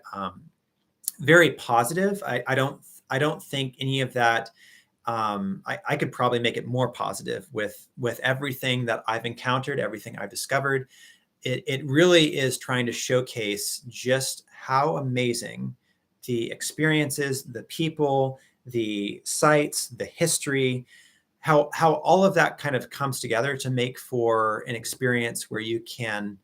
Speaker 1: very positive. I don't think any of that. I could probably make it more positive with everything that I've encountered, everything I've discovered. It really is trying to showcase just how amazing the experiences, the people, the sites, the history, how all of that kind of comes together to make for an experience where you can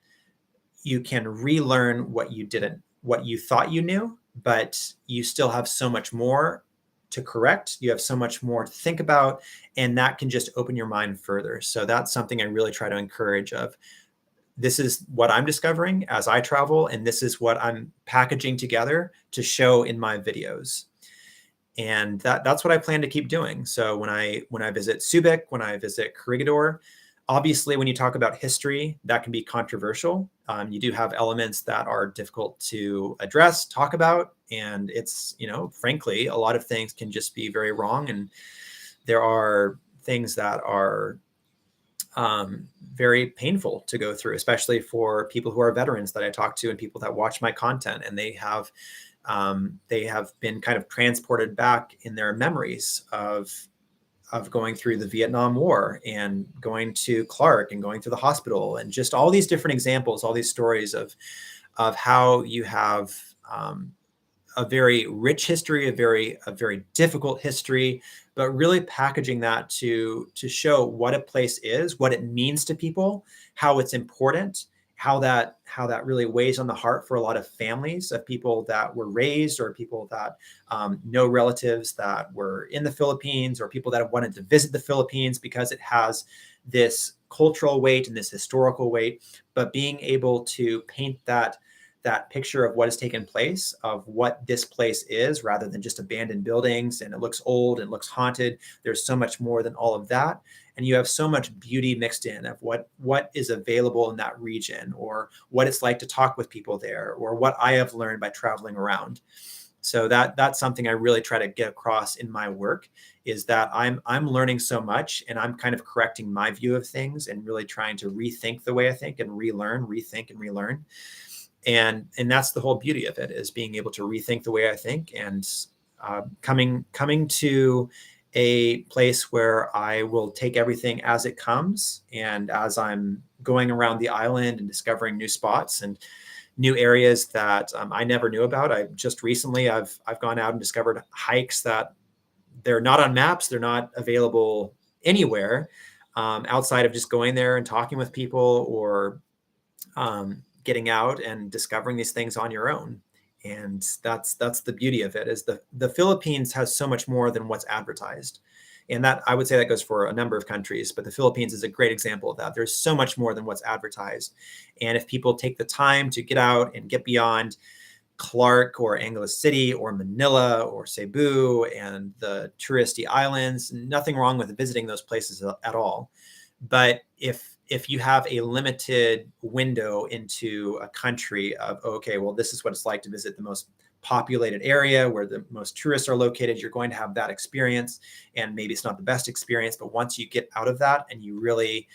Speaker 1: relearn what you thought you knew, but you still have so much more to correct. You have so much more to think about, and that can just open your mind further. So that's something I really try to encourage of. This is what I'm discovering as I travel, and this is what I'm packaging together to show in my videos. And that's what I plan to keep doing. So when I visit Subic, when I visit Corregidor, obviously when you talk about history, that can be controversial. You do have elements that are difficult to address, talk about, and it's, frankly, a lot of things can just be very wrong. And there are things that are very painful to go through, especially for people who are veterans that I talk to and people that watch my content, and they have been kind of transported back in their memories of going through the Vietnam War and going to Clark and going to the hospital, and just all these different examples, all these stories of how you have a very rich history, a very difficult history, but really packaging that to show what a place is, what it means to people, how it's important, how that really weighs on the heart for a lot of families of people that were raised, or people that know relatives that were in the Philippines, or people that have wanted to visit the Philippines, because it has this cultural weight and this historical weight. But being able to paint that picture of what has taken place, of what this place is, rather than just abandoned buildings and it looks old and it looks haunted. There's so much more than all of that. And you have so much beauty mixed in of what is available in that region, or what it's like to talk with people there, or what I have learned by traveling around. So that's something I really try to get across in my work, is that I'm learning so much, and I'm kind of correcting my view of things, and really trying to rethink the way I think, and rethink and relearn. And that's the whole beauty of it, is being able to rethink the way I think, and coming to a place where I will take everything as it comes. And as I'm going around the island and discovering new spots and new areas that I never knew about. I just recently, I've gone out and discovered hikes that they're not on maps. They're not available anywhere outside of just going there and talking with people, or getting out and discovering these things on your own. And that's the beauty of it, is the Philippines has so much more than what's advertised. And that, I would say, that goes for a number of countries, but the Philippines is a great example of that. There's so much more than what's advertised. And if people take the time to get out and get beyond Clark or Angeles City or Manila or Cebu and the touristy islands, nothing wrong with visiting those places at all. But if you have a limited window into a country of, okay, well, this is what it's like to visit the most populated area where the most tourists are located, you're going to have that experience. And maybe it's not the best experience, but once you get out of that and you really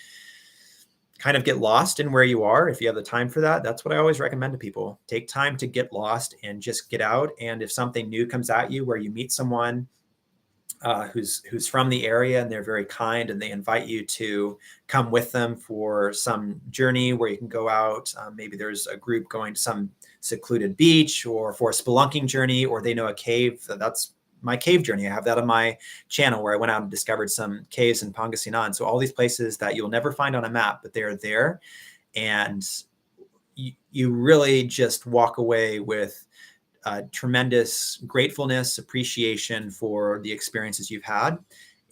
Speaker 1: kind of get lost in where you are, if you have the time for that, that's what I always recommend to people. Take time to get lost and just get out. And if something new comes at you, where you meet someone who's from the area and they're very kind and they invite you to come with them for some journey where you can go out. Maybe there's a group going to some secluded beach, or for a spelunking journey, or they know a cave. That's my cave journey. I have that on my channel, where I went out and discovered some caves in Pangasinan. So all these places that you'll never find on a map, but they're there. And you really just walk away with tremendous gratefulness, appreciation for the experiences you've had.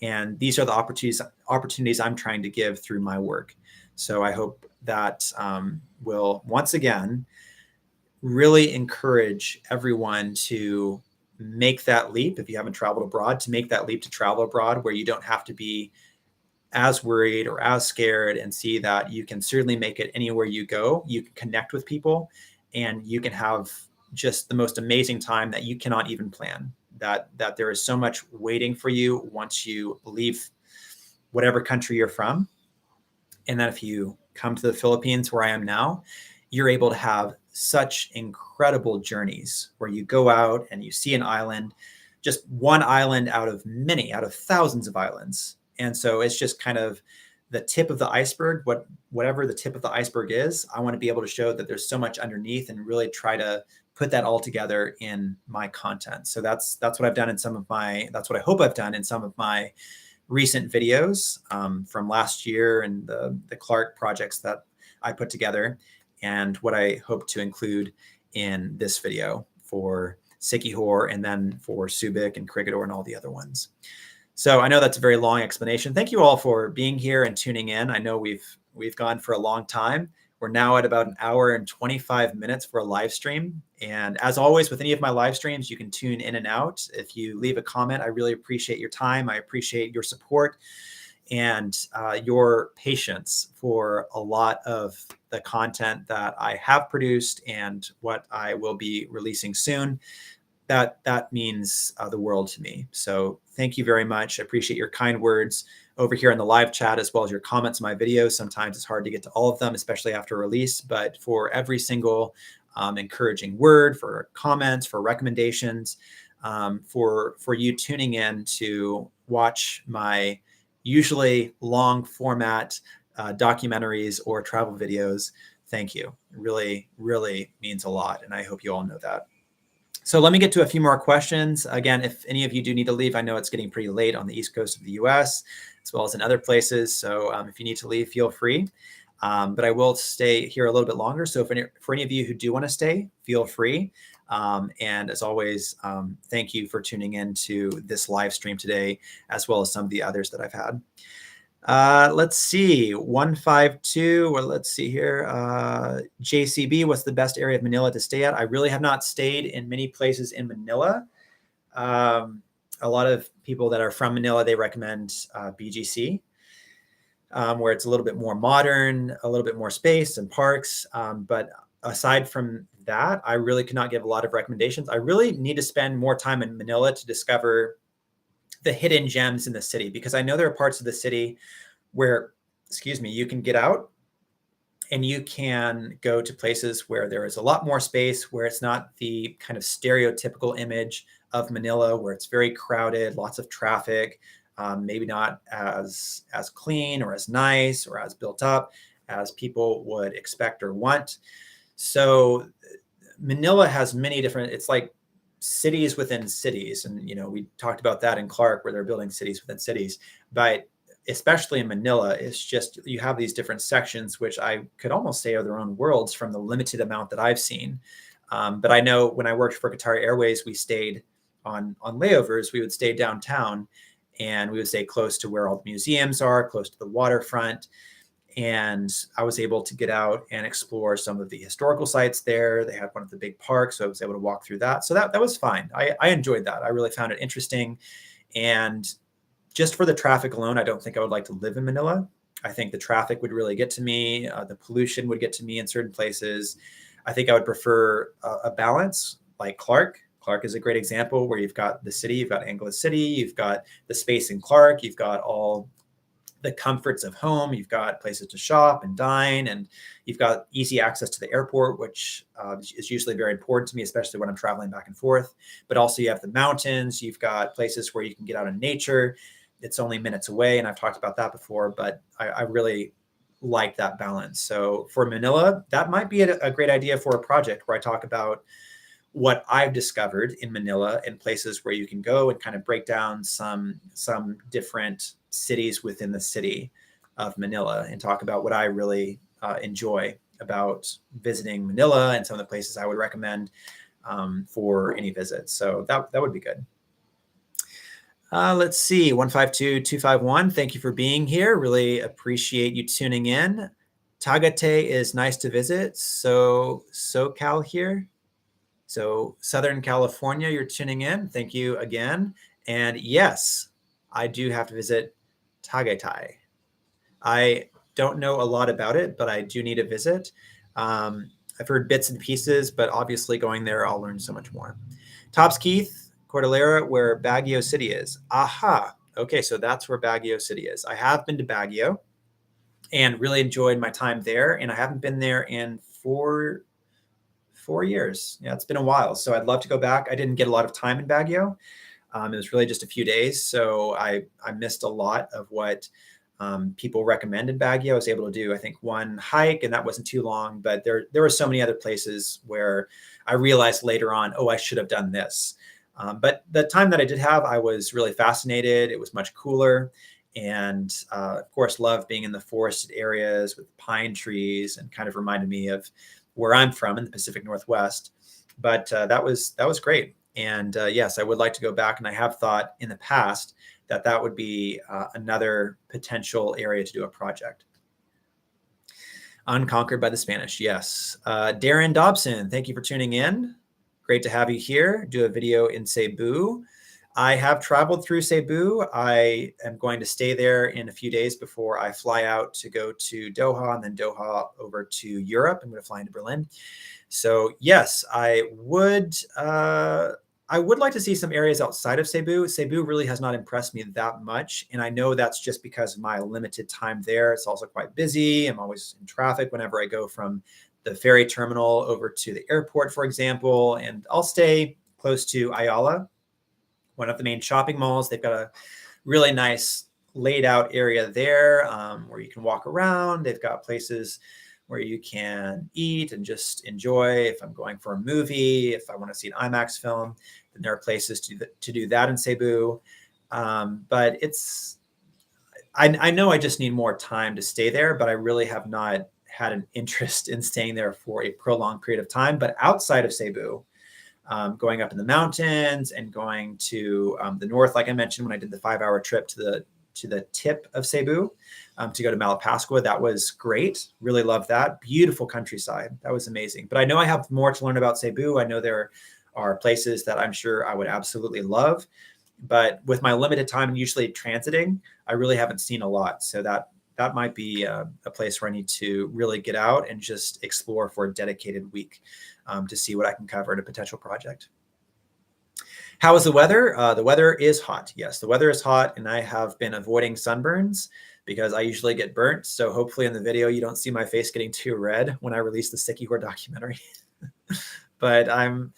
Speaker 1: And these are the opportunities I'm trying to give through my work. So I hope that will once again really encourage everyone to make that leap. If you haven't traveled abroad, to make that leap to travel abroad, where you don't have to be as worried or as scared, and see that you can certainly make it anywhere you go. You can connect with people, and you can have just the most amazing time that you cannot even plan. That there is so much waiting for you once you leave whatever country you're from. And that if you come to the Philippines, where I am now, you're able to have such incredible journeys where you go out and you see an island, just one island out of many, out of thousands of islands. And so it's just kind of the tip of the iceberg. Whatever the tip of the iceberg is, I want to be able to show that there's so much underneath, and really try to put that all together in my content. So that's what I've done in that's what I hope I've done in some of my recent videos from last year, and the Clark projects that I put together, and what I hope to include in this video for Siquijor, and then for Subic and Crigador and all the other ones. So I know that's a very long explanation. Thank you all for being here and tuning in. I know we've gone for a long time. We're now at about 1 hour and 25 minutes for a live stream. And as always, with any of my live streams, you can tune in and out. If you leave a comment, I really appreciate your time. I appreciate your support and your patience for a lot of the content that I have produced and what I will be releasing soon. That means the world to me. So thank you very much. I appreciate your kind words over here in the live chat, as well as your comments on my videos. Sometimes it's hard to get to all of them, especially after release, but for every single encouraging word, for comments, for recommendations, for you tuning in to watch my usually long format documentaries or travel videos, thank you. It really, really means a lot. And I hope you all know that. So let me get to a few more questions. Again, if any of you do need to leave, I know it's getting pretty late on the East Coast of the US, as well as in other places. So if you need to leave, feel free. But I will stay here a little bit longer. So for any of you who do want to stay, feel free. And as always, thank you for tuning in to this live stream today, as well as some of the others that I've had. Let's see, 152, or let's see here. JCB, what's the best area of Manila to stay at? I really have not stayed in many places in Manila. A lot of people that are from Manila, they recommend BGC, where it's a little bit more modern, a little bit more space and parks. But aside from that, I really could not give a lot of recommendations. I really need to spend more time in Manila to discover the hidden gems in the city, because I know there are parts of the city where, you can get out and you can go to places where there is a lot more space, where it's not the kind of stereotypical image of Manila, where it's very crowded, lots of traffic, maybe not as clean or as nice or as built up as people would expect or want. So Manila has many different, it's like cities within cities. And, we talked about that in Clark, where they're building cities within cities. But especially in Manila, it's just you have these different sections, which I could almost say are their own worlds from the limited amount that I've seen. But I know when I worked for Qatar Airways, we stayed on layovers. We would stay downtown, and we would stay close to where all the museums are, close to the waterfront. And I was able to get out and explore some of the historical sites there. They had one of the big parks, so I was able to walk through that. So that was fine. I enjoyed that. I really found it interesting. And just for the traffic alone, I don't think I would like to live in Manila. I think the traffic would really get to me. The pollution would get to me in certain places. I think I would prefer a balance like Clark. Clark is a great example where you've got the city, you've got Angeles City, you've got the space in Clark, you've got all the comforts of home, you've got places to shop and dine, and you've got easy access to the airport, which is usually very important to me, especially when I'm traveling back and forth. But also you have the mountains, you've got places where you can get out in nature. It's only minutes away, and I've talked about that before, but I really like that balance. So for Manila, that might be a great idea for a project where I talk about what I've discovered in Manila and places where you can go and kind of break down some different cities within the city of Manila and talk about what I really enjoy about visiting Manila and some of the places I would recommend for any visit. So that would be good. Let's see, 152251. Thank you for being here. Really appreciate you tuning in. Tagate is nice to visit. So SoCal here. So Southern California, you're tuning in. Thank you again. And yes, I do have to visit Tagaytay. I don't know a lot about it, but I do need to visit. I've heard bits and pieces, but obviously going there, I'll learn so much more. Tops Keith, Cordillera, where Baguio City is. Aha. Okay, so that's where Baguio City is. I have been to Baguio and really enjoyed my time there. And I haven't been there in 4 years. Yeah, it's been a while. So I'd love to go back. I didn't get a lot of time in Baguio. It was really just a few days. So I missed a lot of what people recommended Baguio. I was able to do, I think, one hike, and that wasn't too long. But there were so many other places where I realized later on, oh, I should have done this. But the time that I did have, I was really fascinated. It was much cooler. And of course, loved being in the forested areas with pine trees, and kind of reminded me of where I'm from in the Pacific Northwest. But that was great. And yes, I would like to go back. And I have thought in the past that would be another potential area to do a project. Unconquered by the Spanish. Yes. Darren Dobson, thank you for tuning in. Great to have you here. Do a video in Cebu. I have traveled through Cebu. I am going to stay there in a few days before I fly out to go to Doha, and then Doha over to Europe. I'm going to fly into Berlin. So yes, I would like to see some areas outside of Cebu. Cebu really has not impressed me that much. And I know that's just because of my limited time there. It's also quite busy. I'm always in traffic whenever I go from the ferry terminal over to the airport, for example. And I'll stay close to Ayala, one of the main shopping malls. They've got a really nice laid out area there where you can walk around. They've got places where you can eat and just enjoy. If I'm going for a movie, if I want to see an IMAX film, then there are places to do that in Cebu. But I know I just need more time to stay there, but I really have not had an interest in staying there for a prolonged period of time. But outside of Cebu, going up in the mountains and going to the north, like I mentioned, when I did the 5-hour trip to the tip of Cebu to go to Malapascua, that was great. Really loved that. Beautiful countryside. That was amazing. But I know I have more to learn about Cebu. I know there are places that I'm sure I would absolutely love. But with my limited time, usually transiting, I really haven't seen a lot. So that might be a place where I need to really get out and just explore for a dedicated week to see what I can cover in a potential project. How is the weather? The weather is hot. Yes, the weather is hot, and I have been avoiding sunburns because I usually get burnt. So hopefully in the video, you don't see my face getting too red when I release the Sticky Horror documentary. But I'm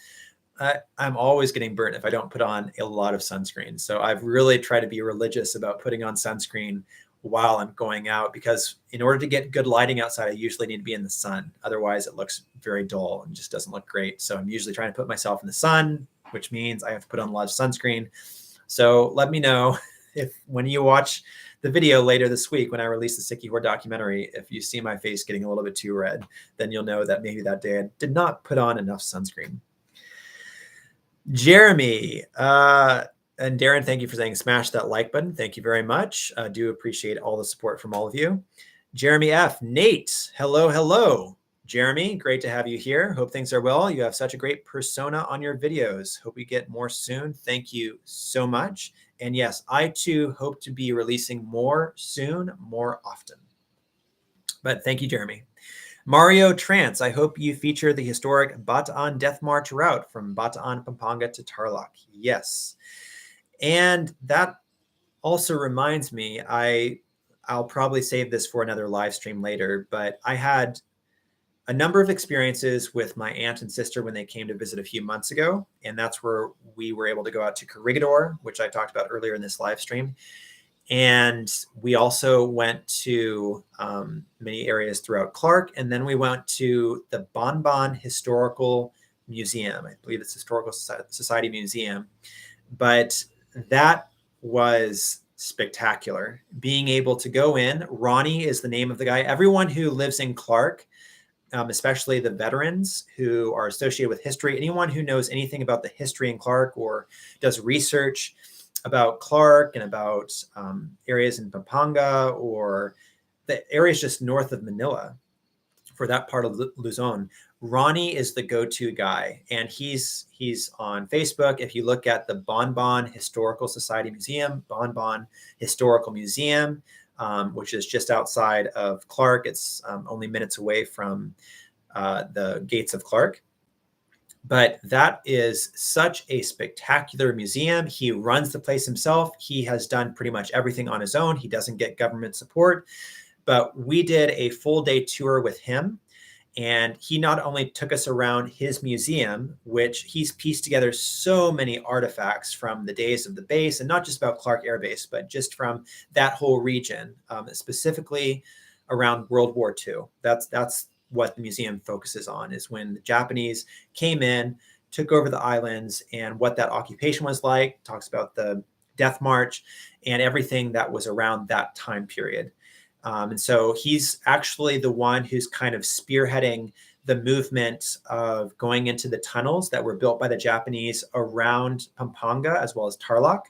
Speaker 1: always getting burnt if I don't put on a lot of sunscreen. So I've really tried to be religious about putting on sunscreen while I'm going out, because in order to get good lighting outside, I usually need to be in the sun. Otherwise, it looks very dull and just doesn't look great. So I'm usually trying to put myself in the sun, which means I have to put on a lot of sunscreen. So let me know if when you watch the video later this week when I release the Sicky Horde documentary. If you see my face getting a little bit too red, then you'll know that maybe that day I did not put on enough sunscreen. Jeremy and Darren, thank you for saying smash that like button. Thank you very much. I do appreciate all the support from all of you. Jeremy F. Nate, hello, hello. Jeremy, great to have you here. Hope things are well. You have such a great persona on your videos. Hope we get more soon. Thank you so much. And yes, I too hope to be releasing more soon, more often. But thank you, Jeremy. Mario Trance, I hope you feature the historic Bataan Death March route from Bataan, Pampanga to Tarlac. Yes. And that also reminds me, I'll probably save this for another live stream later, but I had a number of experiences with my aunt and sister when they came to visit a few months ago. And that's where we were able to go out to Corregidor, which I talked about earlier in this live stream. And we also went to many areas throughout Clark. And then we went to the Bon Bon Historical Museum. I believe it's Historical Society Museum. But that was spectacular. Being able to go in, Ronnie is the name of the guy. Everyone who lives in Clark, especially the veterans who are associated with history, anyone who knows anything about the history in Clark or does research about Clark and about areas in Pampanga or the areas just north of Manila for that part of Luzon, Ronnie is the go-to guy. And he's on Facebook. If you look at the Bon Bon Historical Society Museum, Bon Bon Historical Museum, which is just outside of Clark. It's only minutes away from the gates of Clark. But that is such a spectacular museum. He runs the place himself. He has done pretty much everything on his own. He doesn't get government support. But we did a full day tour with him. And he not only took us around his museum, which he's pieced together so many artifacts from the days of the base, and not just about Clark Air Base, but just from that whole region, specifically around World War II. That's what the museum focuses on, is when the Japanese came in, took over the islands, and what that occupation was like. Talks about the Death March and everything that was around that time period. And so he's actually the one who's kind of spearheading the movement of going into the tunnels that were built by the Japanese around Pampanga as well as Tarlac.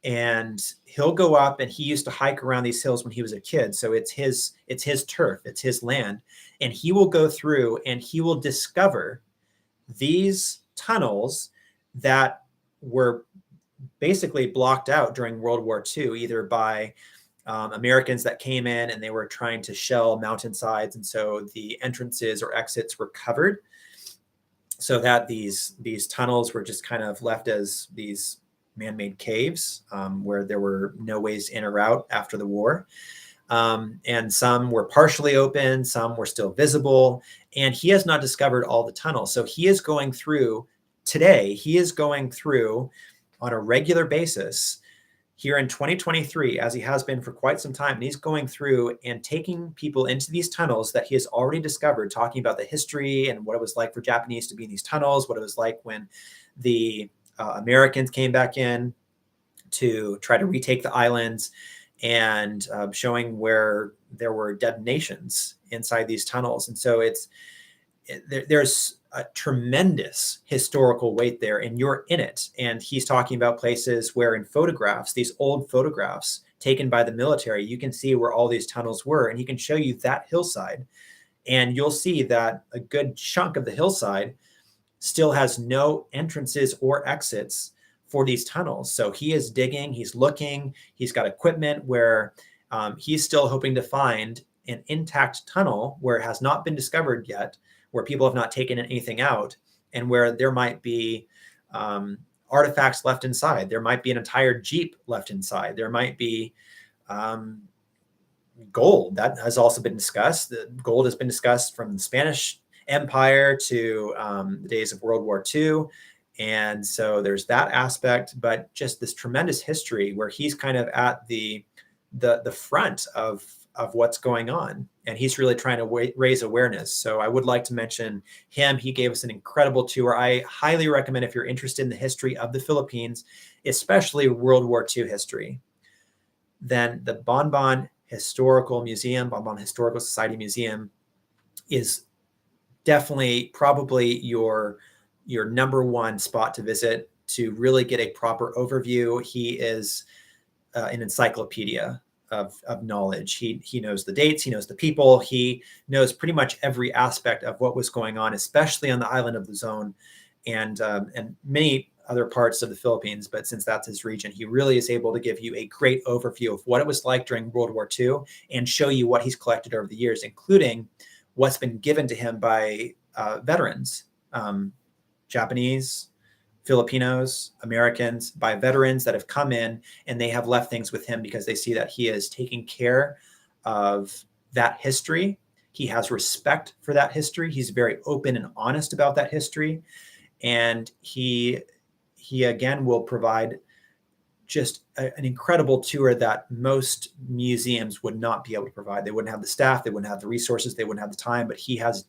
Speaker 1: And he'll go up, and he used to hike around these hills when he was a kid. So it's his turf, it's his land. And he will go through and he will discover these tunnels that were basically blocked out during World War II, either by Americans that came in and they were trying to shell mountainsides. And so the entrances or exits were covered so that these tunnels were just kind of left as these man-made caves where there were no ways in or out after the war. And some were partially open, some were still visible. And he has not discovered all the tunnels. So he is going through today, he is going through on a regular basis here in 2023, as he has been for quite some time. And he's going through and taking people into these tunnels that he has already discovered, talking about the history and what it was like for Japanese to be in these tunnels, what it was like when the Americans came back in to try to retake the islands, and showing where there were detonations inside these tunnels. And so there's a tremendous historical weight there, and you're in it. And he's talking about places where in photographs, these old photographs taken by the military, you can see where all these tunnels were, and he can show you that hillside. And you'll see that a good chunk of the hillside still has no entrances or exits for these tunnels. So he is digging, he's looking, he's got equipment where he's still hoping to find an intact tunnel where it has not been discovered yet, where people have not taken anything out, and where there might be artifacts left inside. There might be an entire Jeep left inside. There might be gold. That has also been discussed. The gold has been discussed from the Spanish Empire to the days of World War II. And so there's that aspect, but just this tremendous history where he's kind of at the front of what's going on. And he's really trying to raise awareness. So I would like to mention him. He gave us an incredible tour. I highly recommend, if you're interested in the history of the Philippines, especially World War II history. then the Bonbon Historical Museum, Bonbon Historical Society Museum, is definitely probably your number one spot to visit to really get a proper overview. He is an encyclopedia of knowledge. He knows the dates, he knows the people, he knows pretty much every aspect of what was going on, especially on the island of Luzon and many other parts of the Philippines. But since that's his region, he really is able to give you a great overview of what it was like during World War II and show you what he's collected over the years, including what's been given to him by veterans, Japanese, Filipinos, Americans, by veterans that have come in, and they have left things with him because they see that he is taking care of that history. He has respect for that history. He's very open and honest about that history. And he again will provide just an incredible tour that most museums would not be able to provide. They wouldn't have the staff, they wouldn't have the resources, they wouldn't have the time, but he has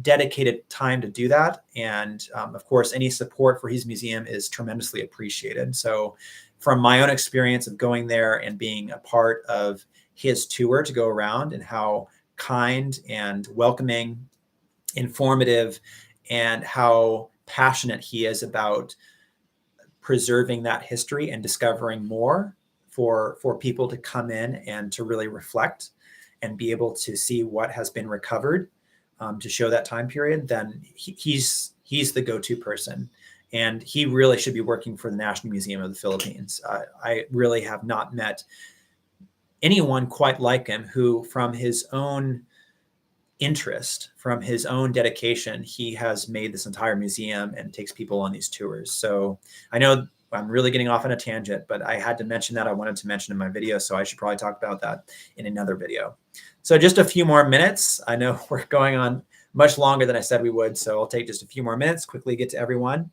Speaker 1: dedicated time to do that. And of course, any support for his museum is tremendously appreciated. So from my own experience of going there and being a part of his tour to go around, and how kind and welcoming, informative, and how passionate he is about preserving that history and discovering more for people to come in and to really reflect and be able to see what has been recovered to show that time period, then he's the go-to person. And he really should be working for the National Museum of the Philippines. I really have not met anyone quite like him, who from his own interest, from his own dedication, he has made this entire museum and takes people on these tours. So I know I'm really getting off on a tangent, but I had to mention that. I wanted to mention in my video, so I should probably talk about that in another video. So just a few more minutes. I know we're going on much longer than I said we would, so I'll take just a few more minutes, quickly get to everyone.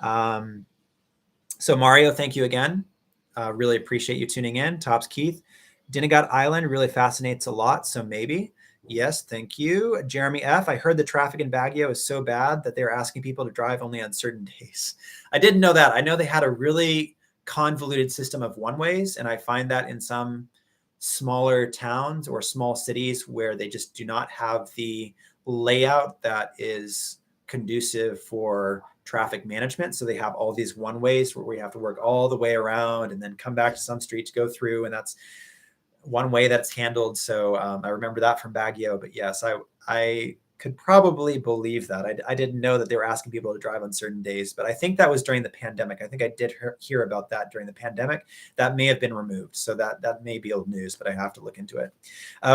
Speaker 1: So Mario, thank you again. Really appreciate you tuning in. Tops Keith, Dinagat Island really fascinates a lot, so maybe. Yes, thank you. Jeremy F., I heard the traffic in Baguio is so bad that they're asking people to drive only on certain days. I didn't know that. I know they had a really convoluted system of one-ways, and I find that in some smaller towns or small cities where they just do not have the layout that is conducive for traffic management. So they have all these one-ways where we have to work all the way around and then come back to some street to go through, and that's one way that's handled. So I remember that from Baguio. But yes, I could probably believe that. I didn't know that they were asking people to drive on certain days, but I think that was during the pandemic. I think I did hear about that during the pandemic. That may have been removed. So that may be old news, but I have to look into it.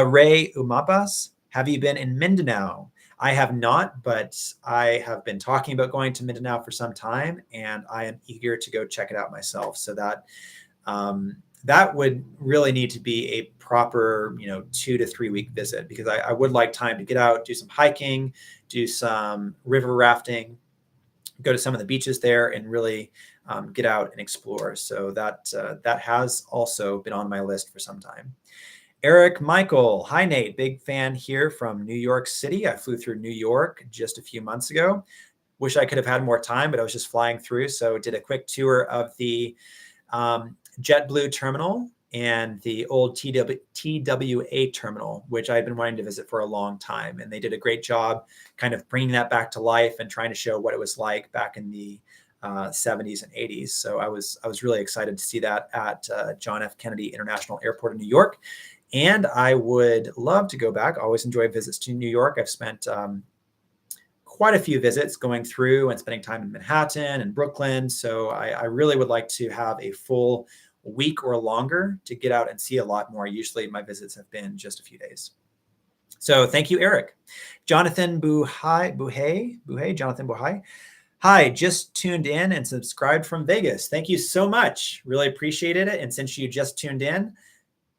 Speaker 1: Ray Umapas, have you been in Mindanao? I have not, but I have been talking about going to Mindanao for some time, and I am eager to go check it out myself. So that that would really need to be a proper, 2 to 3 week visit, because I would like time to get out, do some hiking, do some river rafting, go to some of the beaches there, and really get out and explore. So that has also been on my list for some time. Eric Michael, hi Nate, big fan here from New York City. I flew through New York just a few months ago. Wish I could have had more time, but I was just flying through. So did a quick tour of the JetBlue terminal and the old TWA terminal, which I've been wanting to visit for a long time. And they did a great job kind of bringing that back to life and trying to show what it was like back in the 70s and 80s. So I was really excited to see that at John F. Kennedy International Airport in New York. And I would love to go back. I always enjoy visits to New York. I've spent quite a few visits going through and spending time in Manhattan and Brooklyn. So I really would like to have a full week or longer to get out and see a lot more. Usually my visits have been just a few days. So thank you, Eric. Jonathan Jonathan Buhai. Hi, just tuned in and subscribed from Vegas. Thank you so much. Really appreciated it. And since you just tuned in,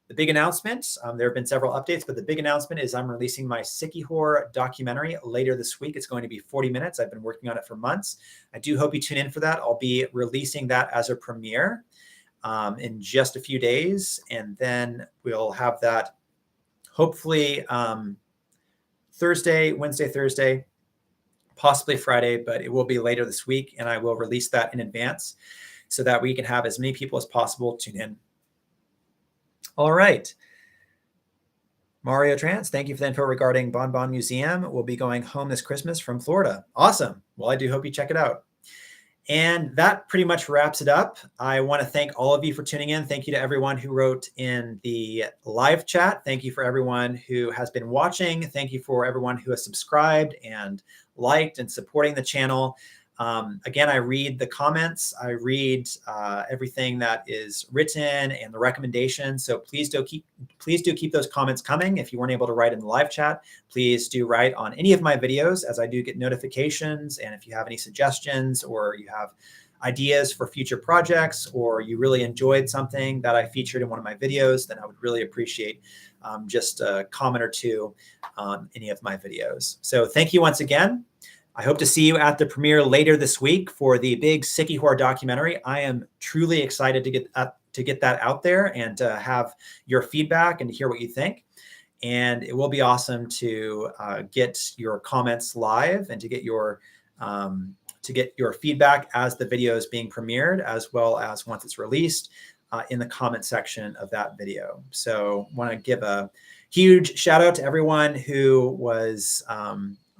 Speaker 1: the big announcement, there have been several updates, but the big announcement is I'm releasing my Siquijor documentary later this week. It's going to be 40 minutes. I've been working on it for months. I do hope you tune in for that. I'll be releasing that as a premiere in just a few days. And then we'll have that hopefully Wednesday, Thursday, possibly Friday, but it will be later this week. And I will release that in advance so that we can have as many people as possible tune in. All right. Mario Trance, thank you for the info regarding Bon Bon Museum. We'll be going home this Christmas from Florida. Awesome. Well, I do hope you check it out. And that pretty much wraps it up. I want to thank all of you for tuning in. Thank you to everyone who wrote in the live chat. Thank you for everyone who has been watching. Thank you for everyone who has subscribed and liked and supporting the channel. Again, I read the comments. I read everything that is written and the recommendations. So please do keep those comments coming. If you weren't able to write in the live chat, please do write on any of my videos, as I do get notifications. And if you have any suggestions or you have ideas for future projects, or you really enjoyed something that I featured in one of my videos, then I would really appreciate just a comment or two on any of my videos. So thank you once again. I hope to see you at the premiere later this week for the big Siquijor documentary. I am truly excited to get that out there and to have your feedback and to hear what you think. And it will be awesome to get your comments live and to get your feedback as the video is being premiered, as well as once it's released in the comment section of that video. So I want to give a huge shout out to everyone who was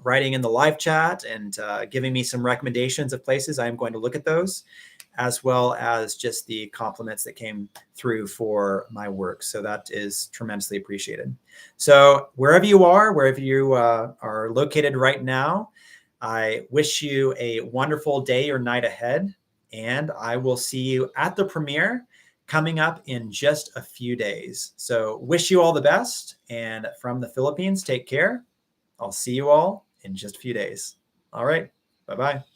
Speaker 1: writing in the live chat and giving me some recommendations of places. I'm going to look at those, as well as just the compliments that came through for my work. So that is tremendously appreciated. So wherever you are located right now, I wish you a wonderful day or night ahead, and I will see you at the premiere coming up in just a few days. So wish you all the best, and from the Philippines, take care. I'll see you all in just a few days. All right. Bye-bye.